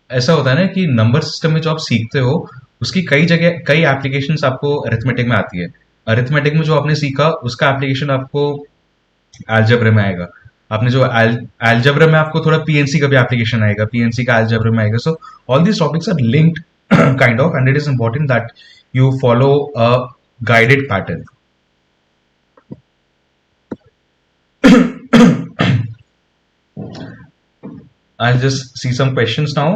Speaker 1: ऐसा होता है ना कि number system में जो आप सीखते हो उसकी कई जगह कई एप्लीकेशंस आपको अरिथमेटिक में आती है. अरिथमेटिक में जो आपने सीखा उसका एप्लीकेशन आपको अलजेब्रा में आएगा. आपने जो अलजेब्रा में आपको थोड़ा पीएनसी का भी एप्लीकेशन आएगा, पीएनसी का अलजेब्रा में आएगा. So all these topics are linked kind of, and it is important that you follow a guided pattern. I'll just see some questions now.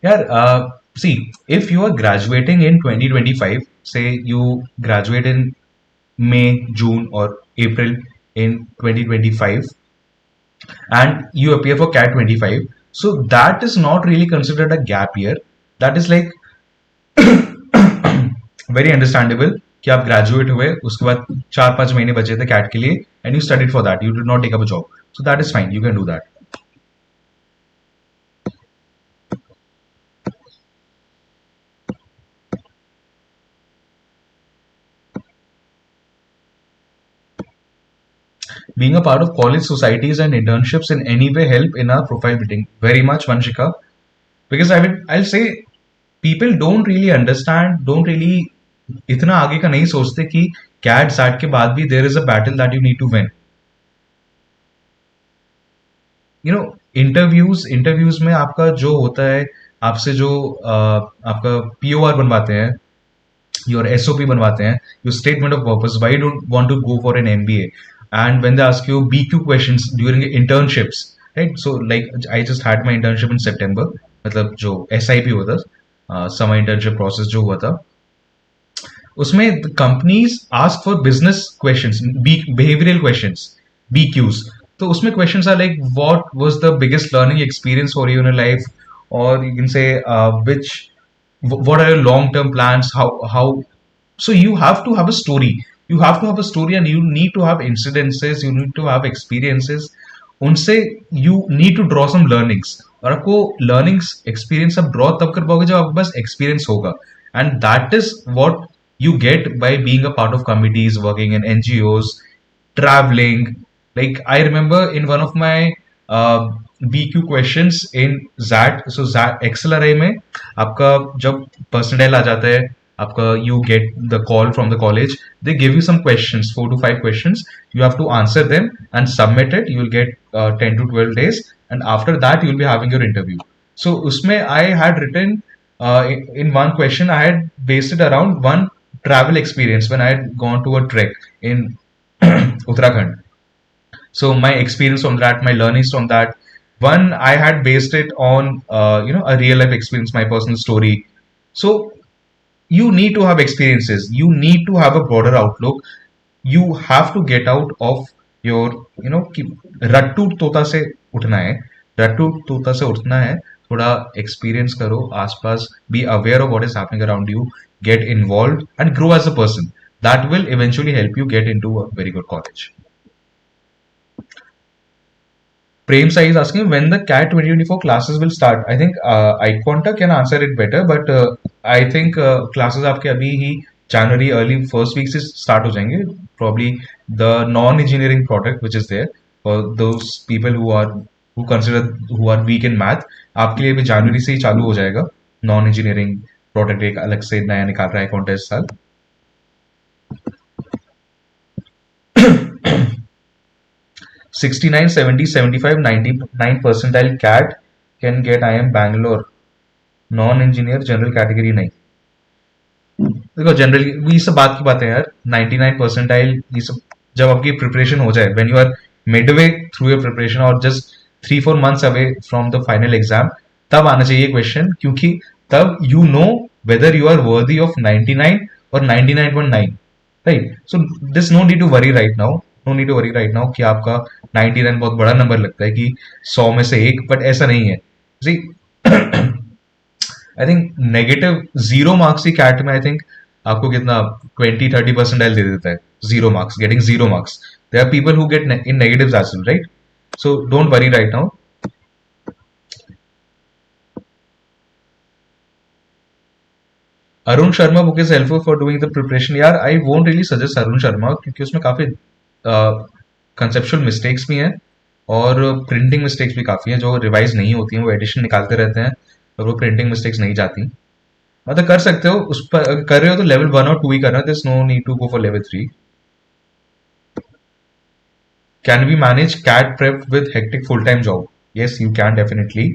Speaker 1: Yeah, see, if you are graduating in 2025, say you graduate in May, June or April in 2025 and you appear for CAT 25, so that is not really considered a gap year. That is like very understandable कि आप graduate हुए, उसके बाद 4-5 महीने बचे थे CAT के लिए and you studied for that, you did not take up a job, so that is fine, you can do that. Being a part of college societies and internships in any way help in our profile building? Very much, Vanshika, because I'll say people don't really understand, don't really इतना आगे का नहीं सोचते कि cat set के बाद भी there is a battle that you need to win. You know, interviews में आपका जो होता है, आपसे जो आपका पीओआर बनवाते हैं, your SOP बनवाते हैं, your statement of purpose, why you don't want to go for an MBA, and when they ask you BQ questions during internships, right? So like I just had my internship in September, मतलब जो SIP हुआ था, summer internship process जो हुआ था, उसमें companies ask for business questions, behavioural questions, BQs. तो उसमें questions are like what was the biggest learning experience for you in life, और you can say which, what are your long term plans, how. So you have to have a story, you have to have a story, and you need to have incidences, you need to have experiences. उनसे you need to draw some learnings, और आपको learnings experience आप draw तब कर पाओगे जब आपके पास experience होगा. And that is what you get by being a part of committees, working in NGOs, traveling. Like I remember in one of my BQ questions in ZAT, so ZAT XLRI में आपका जब percentile आ जाता है, आपका you get the call from the college, they give you some questions, 4 to 5 questions, you have to answer them and submit it. You will get 10 to 12 days, and after that you will be having your interview. So उसमें I had written in one question, I had based it around one travel experience when I had gone to a trek in Uttarakhand. So my experience from that, my learnings from that, one I had based it on a real life experience, my personal story. So you need to have experiences, you need to have a broader outlook, you have to get out of your कि रट्टू तोता से उठना है, रट्टू तोता से उठना है. थोड़ा एक्सपीरियंस करो आसपास, be aware of what is happening around you, get involve and grow as a person. That will eventually help you get into a very good college. Prem Sai is asking when the CAT 2024 classes will start. I think iQuanta can answer it better, but I think classes आपके अभी ही January early first week से start हो जाएंगे. Probably the non-engineering product which is there for those people who consider who are weak in math, आपके लिए भी January से ही चालू हो जाएगा. Non-engineering product एक अलग से नया निकाल रहा है iQuanta इस साल. 69, 70, 75, 99 percentile CAT can get IIM Bangalore. Non-engineer general category नहीं. देखो जनरल ये सब बात की बातें हैं यार. 99 percentile ये सब जब आपकी प्रिपरेशन हो जाए, when you are midway through your preparation और just 3-4 months away from the final exam, तब आना चाहिए क्वेश्चन, क्योंकि तब you know whether you are worthy of 99 or 99.9, right? So there's no need to worry right now. No need to worry right now कि आपका 99 बहुत बड़ा number लगता है कि 100 में से एक, बट ऐसा नहीं है. See I think negative 0 marks ही कैट में आई थिंक आपको कितना 20-30% दे देता है. 0 marks, getting 0 marks. There are people who get in negatives as well, right? So don't worry right now. Arun Sharma book is helpful for doing the preparation. यार I won't really suggest Arun Sharma, क्योंकि उसमें काफी conceptual mistakes भी हैं और printing mistakes भी काफ़ी हैं जो रिवाइज नहीं होती हैं. वो एडिशन निकालते रहते हैं और वो प्रिंटिंग मिस्टेक्स नहीं जाती. मतलब कर सकते हो, उस पर कर रहे हो तो लेवल 1 और 2 ही करना. This no need to go for level 3. Can we manage CAT prep with hectic full time job? Yes, you can definitely.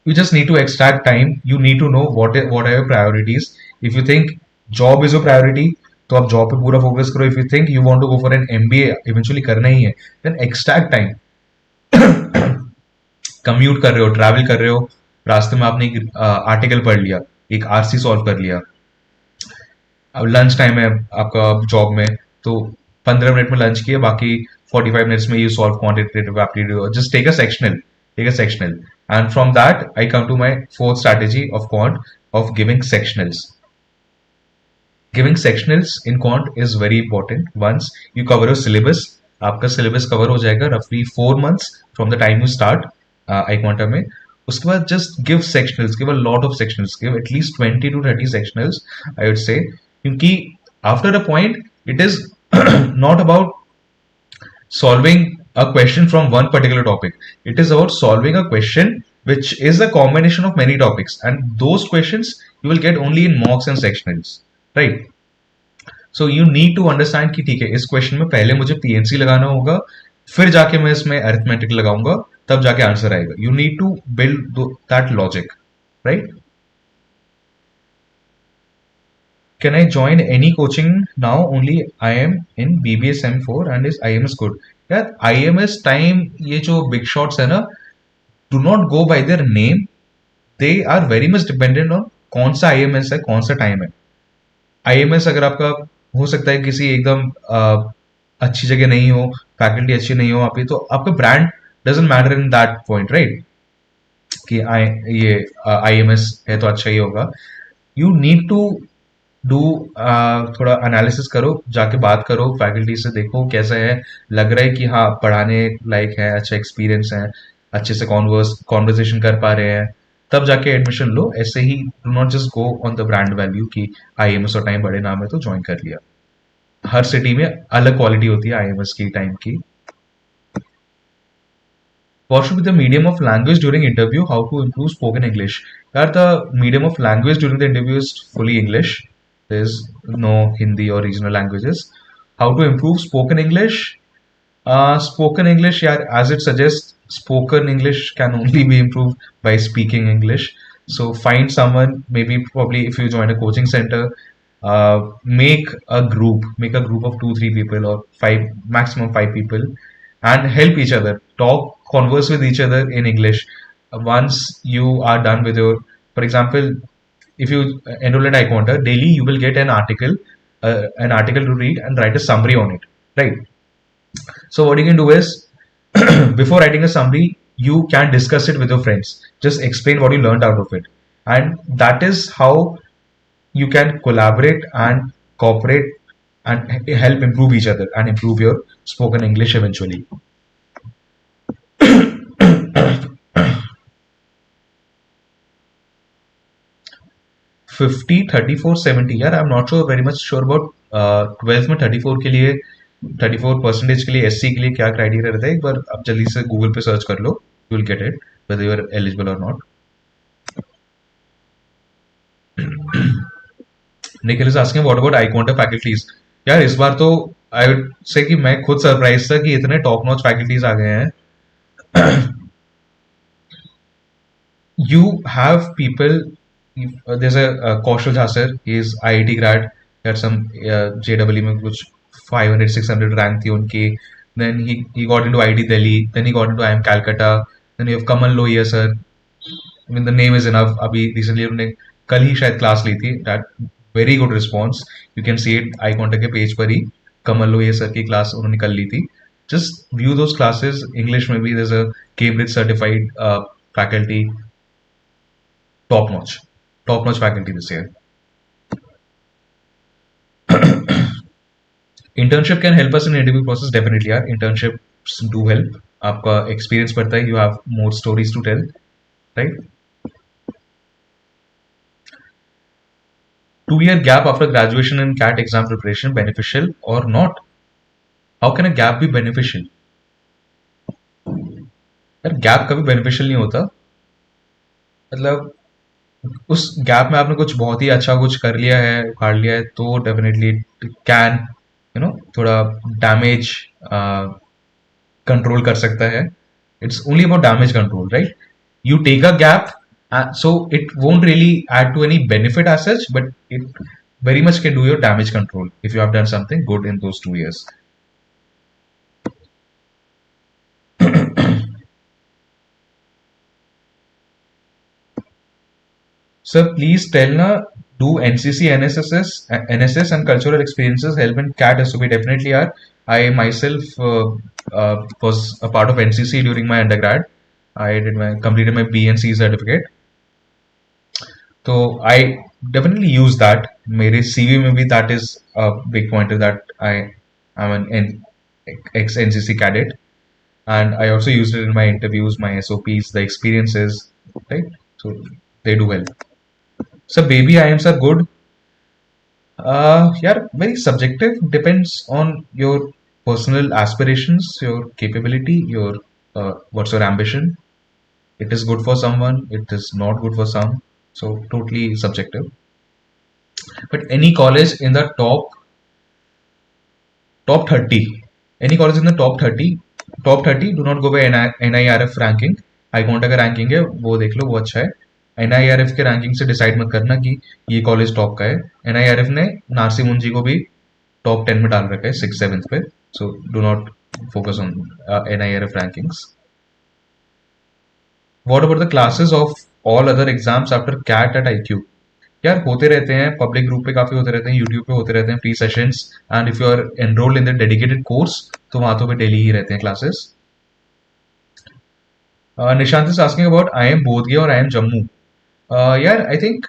Speaker 1: You just need to extract time. You need to know what are your priorities. If you think job is a priority, तो आप job पे पूरा focus करो. If you think you want to go for an MBA, eventually करना ही है, then extract time. Commute कर रहे हो, ट्रैवल कर रहे हो, रास्ते में आपने एक आर्टिकल पढ़ लिया, एक आरसी सॉल्व कर लिया. अब लंच टाइम है आपका जॉब में, तो 15 मिनट में लंच किया, बाकी 45 मिनट्स में you solve quantitative aptitude. Just take a sectional. And from that, I come to my fourth strategy of quant, of giving sectionals. Giving sectionals in quant is very important. Once you cover your syllabus, आपका syllabus cover हो जाएगा roughly 4 months from the time you start iQuanta में. उसके बाद just give sectionals, give a lot of sectionals, give at least 20 to 30 sectionals, I would say. क्योंकि after a point, it is not about solving a question from one particular topic. It is about solving a question which is a combination of many topics, and those questions you will get only in mocks and sectionals, right? So you need to understand कि ठीक है इस question में पहले मुझे PNC लगाना होगा, फिर जाके मैं इसमें अरिथमेटिक लगाऊंगा, तब जाके आंसर आएगा. You need to build that logic, right? Can I join any coaching now? Only I am in BBS M4 and is IMS good? यार IMS टाइम ये जो बिग शॉट्स है ना, do not go by their name, they are very much dependent on कौन सा IMS है, कौन सा टाइम है. IMS अगर आपका हो सकता है किसी एकदम अच्छी जगह नहीं हो, फैकल्टी अच्छी नहीं हो वहाँ पे, तो आपका brand doesn't matter in that point, right? कि ये IMS है तो अच्छा ही होगा. यू नीड टू डू थोड़ा एनालिसिस करो, जाके बात करो फैकल्टी से, देखो कैसा है, लग रहा है कि हाँ पढ़ाने लायक है, अच्छा एक्सपीरियंस है, अच्छे से कॉन्वर्सेशन कर पा रहे हैं, तब जाके एडमिशन लो. ऐसे ही do not just go on the brand value कि IMS और टाइम बड़े नाम है तो ज्वाइन कर लिया. हर सिटी में अलग क्वालिटी होती है IMS की, टाइम की. What should be the medium of language during interview? How to improve spoken English? That the medium of language during the interview is fully English. There is no Hindi or regional languages. How to improve spoken English? Spoken English, yeah, as it suggests, spoken English can only be improved by speaking English. So find someone, maybe probably if you join a coaching center, make a group of two, three people or five, maximum five people, and help each other. Talk, converse with each other in English. Once you are done with your, for example, if you enroll at iQuanta, daily you will get an article to read and write a summary on it, right? So what you can do is, before writing a summary, you can discuss it with your friends. Just explain what you learned out of it, and that is how you can collaborate and cooperate and help improve each other and improve your spoken English eventually. 50, 34, 70 यार, I am not sure, very much sure about 12th में 34 के लिए, 34% के लिए, SC के लिए क्या criteria रहता है, एक बार आप जल्दी से गूगल पे सर्च कर लो, you will get it whether you are eligible or not. Nikhil is asking what about iQuanta faculties. यार इस बार तो आई वुड से कि मैं खुद सरप्राइज था कि इतने टॉप नॉच फैकल्टीज आ गए हैं. You have people, there's a Kaushal Jha sir, he is IIT grad, he had some JEE में कुछ 500 600 rank थी उनकी. Then he got into IIT Delhi, then he got into IIM Calcutta, then you have Kamal Lohia sir. I mean the name is enough. अभी recently उन्होंने कल ही शायद class ली थी. That very good response. You can see it iQuanta के page पर ही, कमल Lohia sir की class उन्होंने कल ली थी. Just view those classes. English में भी there's a Cambridge certified faculty, top notch faculty this year. Internship can help us in interview process, definitely यार, internships do help. आपका experience बढ़ता है, you have more stories to tell, right? 2-year gap after graduation and CAT exam preparation beneficial or not? How can a gap be beneficial? यार gap कभी beneficial नहीं होता. मतलब उस गैप में आपने कुछ बहुत ही अच्छा कुछ कर लिया है, उखाड़ लिया है, तो डेफिनेटली कैन थोड़ा डैमेज कंट्रोल कर सकता है. It's only about damage control, right? You take a gap, so it won't really add to any benefit as such, but it very much can do your damage control if you have done something good in those 2 years. Sir, please tell na, do NCC, NSS and cultural experiences help in CAT SOP? Definitely are. I myself was a part of NCC during my undergrad. I completed my B and C certificate. So I definitely use that. मेरे CV में भी that is a big pointer that I am an ex-NCC cadet, and I also used it in my interviews, my SOPs, the experiences, right? So they do well. So baby IMs are good. Yeah, very subjective. Depends on your personal aspirations, your capability, your what's your ambition. It is good for someone, it is not good for some. So totally subjective. But any college in the top 30, any college in the top 30 do not go by NIRF ranking. iQuanta का ranking है वो देख लो, वो अच्छा है. NIRF के ranking से decide मत करना कि ये कॉलेज टॉप का है. NIRF ने नारसी मुंजी को भी टॉप 10 में डाल रखा है, 6th 7th पे. So do not focus on NIRF rankings. What about the classes of all other exams after CAT at IQ? यार होते रहते हैं, पब्लिक ग्रुप पे काफी होते रहते हैं, यूट्यूब पे होते रहते हैं free sessions. And if you are enrolled in the dedicated course तो वहां तो भी डेली ही रहते हैं classes. Nishant is asking about IIM Bodh गया और IIM जम्मू. यार आई थिंक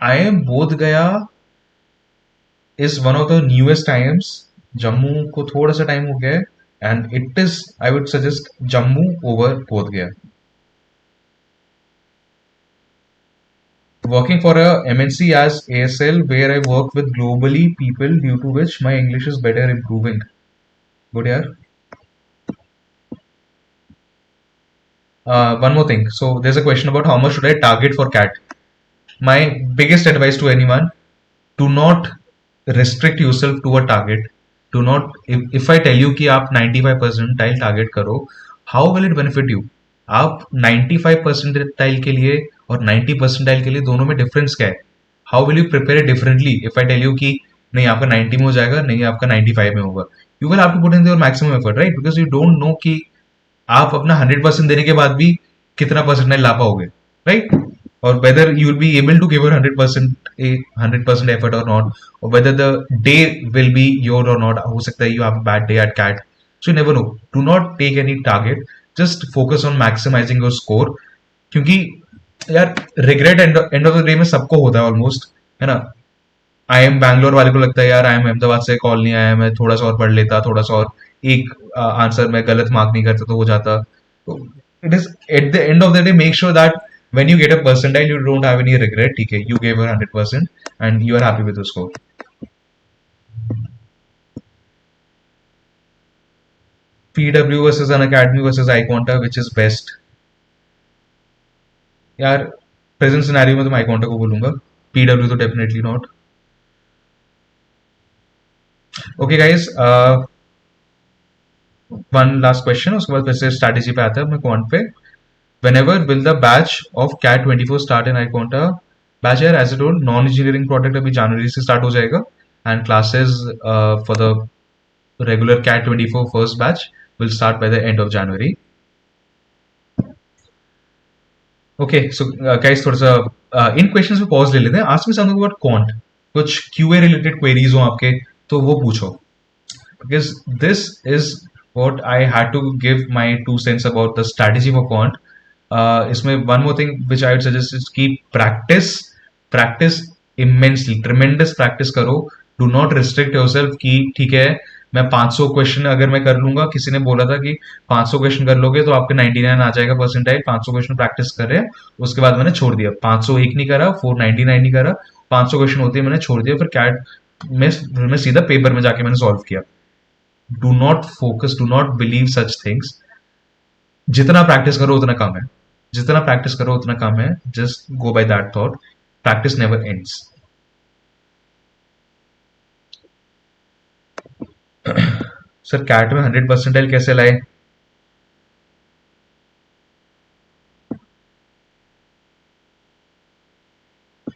Speaker 1: IIM बोध गया is one of the newest IIMs. Jammu को थोड़ा सा टाइम हो गया है and it is, I would suggest Jammu over बोध गया. Working for a MNC as ASL where I work with globally people due to which my English is better improving. Good yaar. One more thing. So there's a question about how much should I target for CAT. My biggest advice to anyone: do not restrict yourself to a target. Do not. If I tell you कि आप 95 percentile target करो, how will it benefit you? आप 95 percentile के लिए और 90 percentile के लिए दोनों में डिफरेंस क्या है? How will you prepare differently if I tell you कि नहीं आपका 90 में हो जाएगा, नहीं आपका 95 में होगा. You will have to put in your maximum effort, right? Because you don't know कि आप अपना 100% देने के बाद भी कितना परसेंटाइल ला पाओगे, राइट? और whether you will be able to give your 100% effort और नॉट, और whether the day will be your और नॉट. हो सकता है you have a bad day at CAT, so you never know. Do not take any target, just focus on maximising your score. क्योंकि यार regret end of the day में सबको होता है ऑलमोस्ट, है ना? IIM बैंगलोर वाले को लगता है यार IIM अहमदाबाद से कॉल नहीं आया, मैं थोड़ा सा और पढ़ लेता, थोड़ा सा और एक आंसर में गलत मार्क नहीं करता तो हो जाता. तो it is at the end of the day make sure that when you get a percentile you don't have any regret. ठीक है, you gave your 100% and you are happy with the score. PW versus Unacademy versus iQuanta, which is best? यार present scenario में तो मैं iQuanta को बोलूंगा, PW तो definitely not. Okay guys, one last question, उसके बाद फिर से स्ट्रैटेजी पे आता है अपने क्वांट पे. Whenever will the batch of CAT 24 start in iQuanta? Batch है as I told non engineering product अभी जनवरी से स्टार्ट हो जाएगा and classes for the regular CAT 24 first batch will start by the end of January. Okay, so guys थोड़ा सा इन questions पे pause ले लेते हैं. Ask me something about quant. कुछ QA रिलेटेड क्वेरीज हो आपके तो वो पूछो, because this is what I had to give my 2 cents about the strategy for quant. इसमें one more thing which I would suggest is कि practice immensely, tremendous practice करो. Do not restrict yourself कि ठीक है मैं 500 question अगर मैं कर लूंगा, किसी ने बोला था कि 500 क्वेश्चन कर लोगे तो आपके 99 आ जाएगा परसेंटाइल. 500 क्वेश्चन प्रैक्टिस कर रहे हैं, उसके बाद मैंने छोड़ दिया. 501 नहीं करा, 499 नहीं करा, 500 क्वेश्चन होते हैं मैंने छोड़ दिया. फिर कैट में सीधा पेपर में जाके मैंने सॉल्व किया. Do not focus, do not believe such things. जितना प्रैक्टिस करो उतना कम है, जितना प्रैक्टिस करो उतना कम है. Just go by that thought. Practice never ends. Sir CAT में 100 परसेंटाइल कैसे लाए?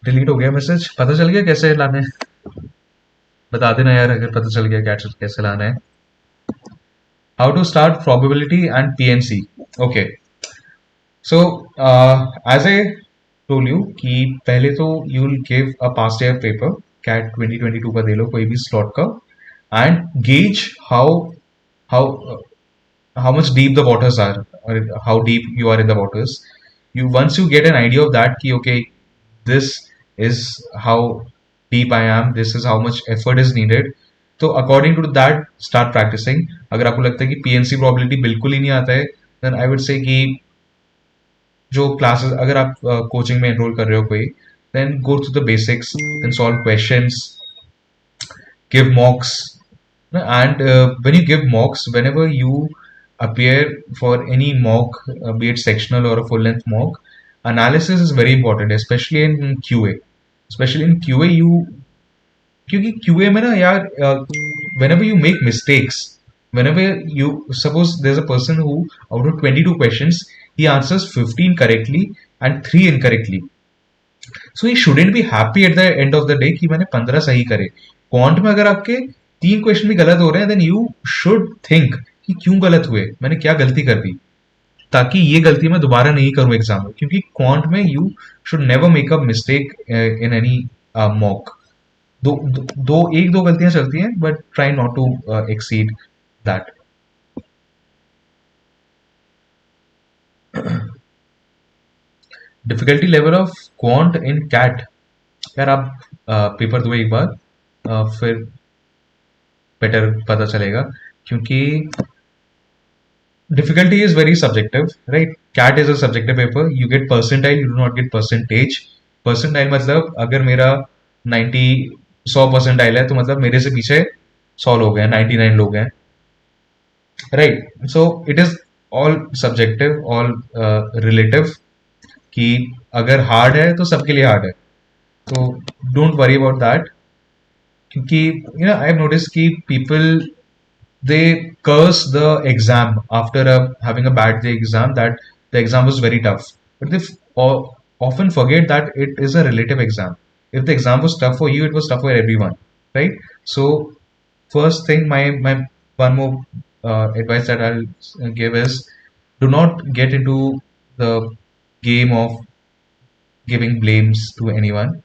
Speaker 1: डिलीट हो गया मैसेज. पता चल गया कैसे लाने? बता देना यार अगर पता चल गया कैट कैसे लाना है. How to start probability and PNC. Okay, so as I told you कि पहले तो you will give a past year paper, CAT 2022 का दे लो कोई भी स्लॉट का, and gauge how how much deep the waters are, or how deep you are in the waters. Once you get an idea of that ki okay, this is how deep I am, this is how much effort is needed, तो according to that start practicing. अगर आपको लगता है कि PNC probability बिल्कुल ही नहीं आता है, then I would say कि जो क्लासेस अगर आप कोचिंग में एनरोल कर रहे हो कोई, then go through the basics, then solve questions, give mocks. And when you give mocks, whenever you appear for any mock, be it sectional or a full length mock, analysis is very important, especially in QA. Especially in QA, क्योंकि QA में ना यार, whenever you make mistakes, whenever you suppose there's a person who out of 22 questions he answers 15 correctly and 3 incorrectly, so he shouldn't be happy at the end of the day कि मैंने 15 सही करे. Quant में अगर आपके 3 question भी गलत हो रहे हैं, then you should think कि क्यों गलत हुए, मैंने क्या गलती कर दी, ताकि ये गलती मैं दोबारा नहीं करूं एग्जाम में. क्योंकि क्वांट में you should never make a mistake in any mock. एक दो गलतियां चलती हैं, but try not to exceed that. Difficulty level of quant in CAT. यार आप पेपर दो एक बार, फिर बेटर पता चलेगा. क्योंकि difficulty is very subjective, right? CAT is a subjective paper. You get percentile, you do not get percentage. Percentile मतलब अगर मेरा 100 percentile है, तो मतलब मेरे से पीछे 100 लोग हैं, 99 लोग हैं, right? So it is all subjective, all relative. कि अगर hard है तो सबके लिए hard है, तो don't worry about that. क्योंकि I have noticed कि people, they curse the exam after having a bad day exam, that the exam was very tough, but they often forget that it is a relative exam. If the exam was tough for you, it was tough for everyone, right? So first thing, my one more advice that I'll give is, do not get into the game of giving blames to anyone.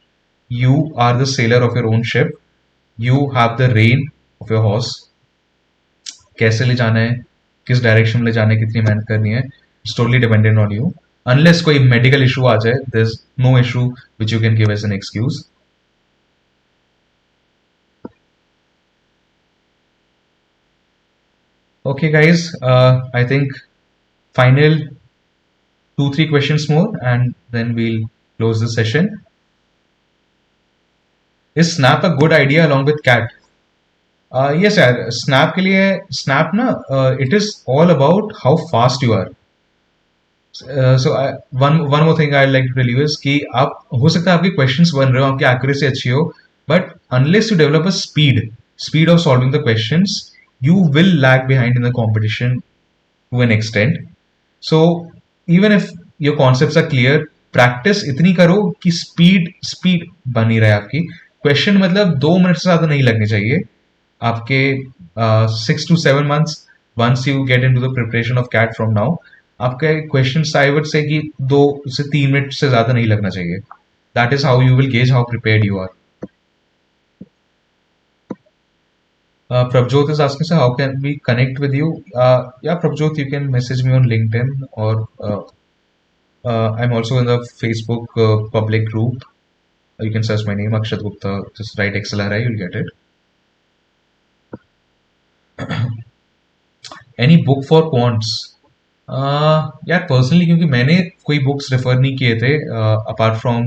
Speaker 1: You are the sailor of your own ship. You have the rein of your horse. कैसे ले जाना है, किस direction में ले जाना है, कितनी मेहनत करनी है, it's totally dependent on you. Unless कोई मेडिकल इशू आ जाए, there is no issue which you can give as an excuse. Okay guys, I think final 2-3 questions more and then we'll close the session. Is Snap a good idea along with CAT? Yes यार, SNAP के लिए, SNAP ना, it is all about how fast you are. So one more thing I like to tell you is कि आप, हो सकता है आपके क्वेश्चंस बन रहे हो, आपकी एक्यूरेसी अच्छी हो, but unless you develop a speed of solving the questions, you will lag behind in the competition to an extent. So even if your concepts are clear, practice इतनी करो कि स्पीड बनी रहे आपकी. क्वेश्चन मतलब 2 minute से ज्यादा नहीं लगने चाहिए आपके 6 to 7 months once you get into the preparation of CAT from now. आपके क्वेश्चन आई वुड से कि 2 से 3 मिनट से ज्यादा नहीं लगना चाहिए. That is how you will gauge how prepared you are. Prabjot is asking, sir, how can we connect with you? Yeah, Prabjot, you can message me on LinkedIn, or I'm also in the Facebook public group. You can search my name, Akshat Gupta. Just write XLRI, you'll get it. Any book for quants? यार personally, क्योंकि मैंने कोई books refer नहीं किए थे apart from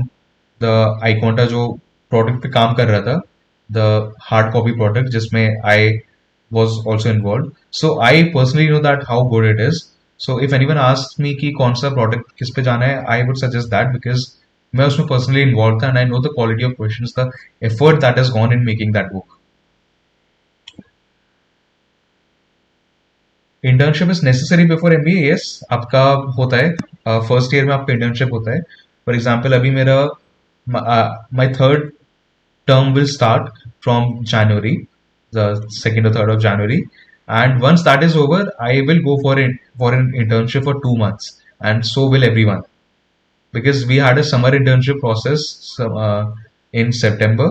Speaker 1: the iQuanta जो product पे काम कर रहा था, द हार्ड कॉपी प्रोडक्ट जिसमें I was also involve. So I personally know that how good it is. So if anyone asks मी कि कौन सा प्रोडक्ट किस पे जाना है, आई वुड सजेस्ट दैट, बिकॉज मैं उसमें पर्सनली इन्वॉल्व था and I know the quality of questions, the effort that has gone in making that book. Internship is necessary before MBA? Yes, आपका होता है. फर्स्ट ईयर में आपका इंटर्नशिप होता है. फॉर एग्जाम्पल अभी मेरा my third term will start from January, the 2nd or 3rd of January, and once that is over, I will go for an internship for 2 months, and so will everyone, because we had a summer internship process in September.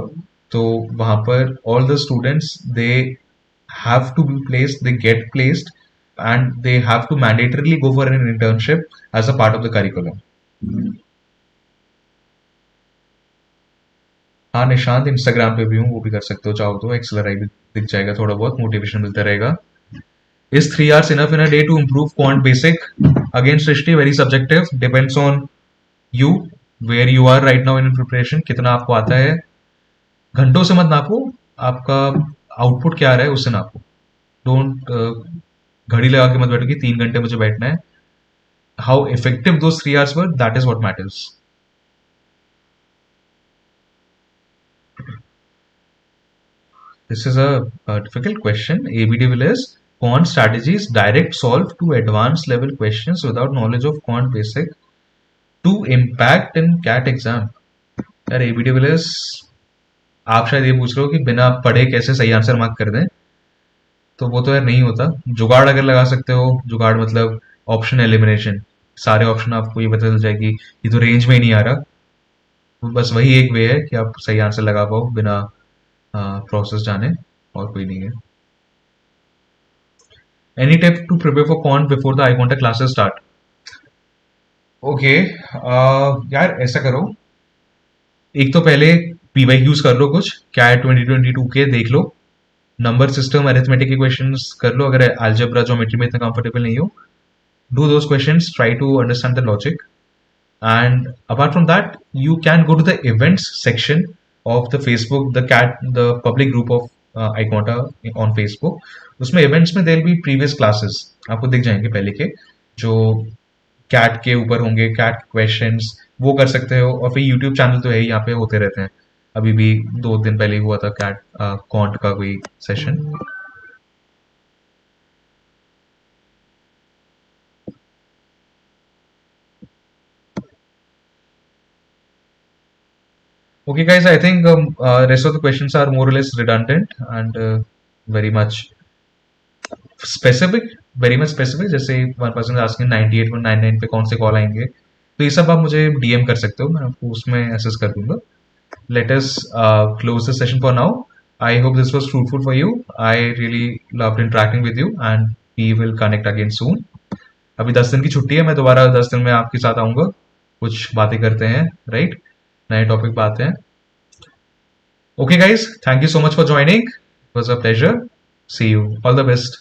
Speaker 1: So वहाँ पर all the students, they have to be placed, they get placed, and they have to mandatorily go for an internship as a part of the curriculum. हाँ Nishant, Instagram पे भी हूँ, वो भी कर सकते हो चाहो तो. XLRI भी दिख जाएगा, थोड़ा बहुत मोटिवेशन मिलता रहेगा. Is 3 hours enough in a day to improve quant basic? Again Srishti, very subjective, depends on you, where you are right now in preparation, कितना आपको आता है. घंटों से मत नापो, आपका आउटपुट क्या आ रहा है उससे नापो. Don't घड़ी लगा के मत बैठो कि 3 घंटे मुझे बैठना है. How effective those 3 hours were, that is what matters. This is a difficult question. AB de Villiers, quant strategies direct solve to advanced level questions without knowledge of quant basic to impact in CAT exam. यार AB de Villiers, आप शायद ये पूछ रहे हो कि बिना पढ़े कैसे सही आंसर मार्क कर दें. तो वो तो यार नहीं होता. जुगाड़ अगर लगा सकते हो, जुगाड़ मतलब ऑप्शन एलिमिनेशन, सारे ऑप्शन आपको ये पता चल जाएगी ये तो रेंज में ही नहीं आ रहा. तो बस वही एक वे है कि आप सही आंसर लगा पाओ बिना प्रोसेस जाने, और कोई नहीं है. Any tip to prepare for quant before the iQuanta classes start? Okay यार ऐसा करो, एक तो पहले पीवाईक्यूज कर लो, कुछ कैट 2022 के देख लो, नंबर सिस्टम अरिथमेटिक के क्वेश्चंस कर लो अगर अलजेब्रा ज्योमेट्री में इतना कंफर्टेबल नहीं हो. Do those questions, try to understand the logic. And apart from that, you can go to the events section of the Facebook, the public group of iQuanta on Facebook. उसमें events में there will be previous classes, आपको दिख जाएंगे पहले के, जो cat के ऊपर होंगे, कैट क्वेश्चंस वो कर सकते हो. और फिर यूट्यूब चैनल तो है ही, यहाँ पे होते रहते हैं. अभी भी 2 दिन पहले हुआ था कैट कॉन्ट का कोई session. Okay, guys, I think rest of the questions are more or less redundant and very much specific, very much specific. जैसे one person is asking 98.99 पे कौन से कॉल आएंगे, तो ये सब आप मुझे डीएम कर सकते हो, मैं आपको उसमें असेस कर दूंगा. Let us close the session for now. I hope this was fruitful for you. I really loved interacting with you and we will connect again soon. अभी 10 दिन की छुट्टी है, मैं दोबारा 10 दिन में आपके साथ आऊंगा, कुछ बातें करते हैं, राइट, नए टॉपिक पे आते हैं. Okay, guys, thank you so much for joining. It was a pleasure. See you. All the best.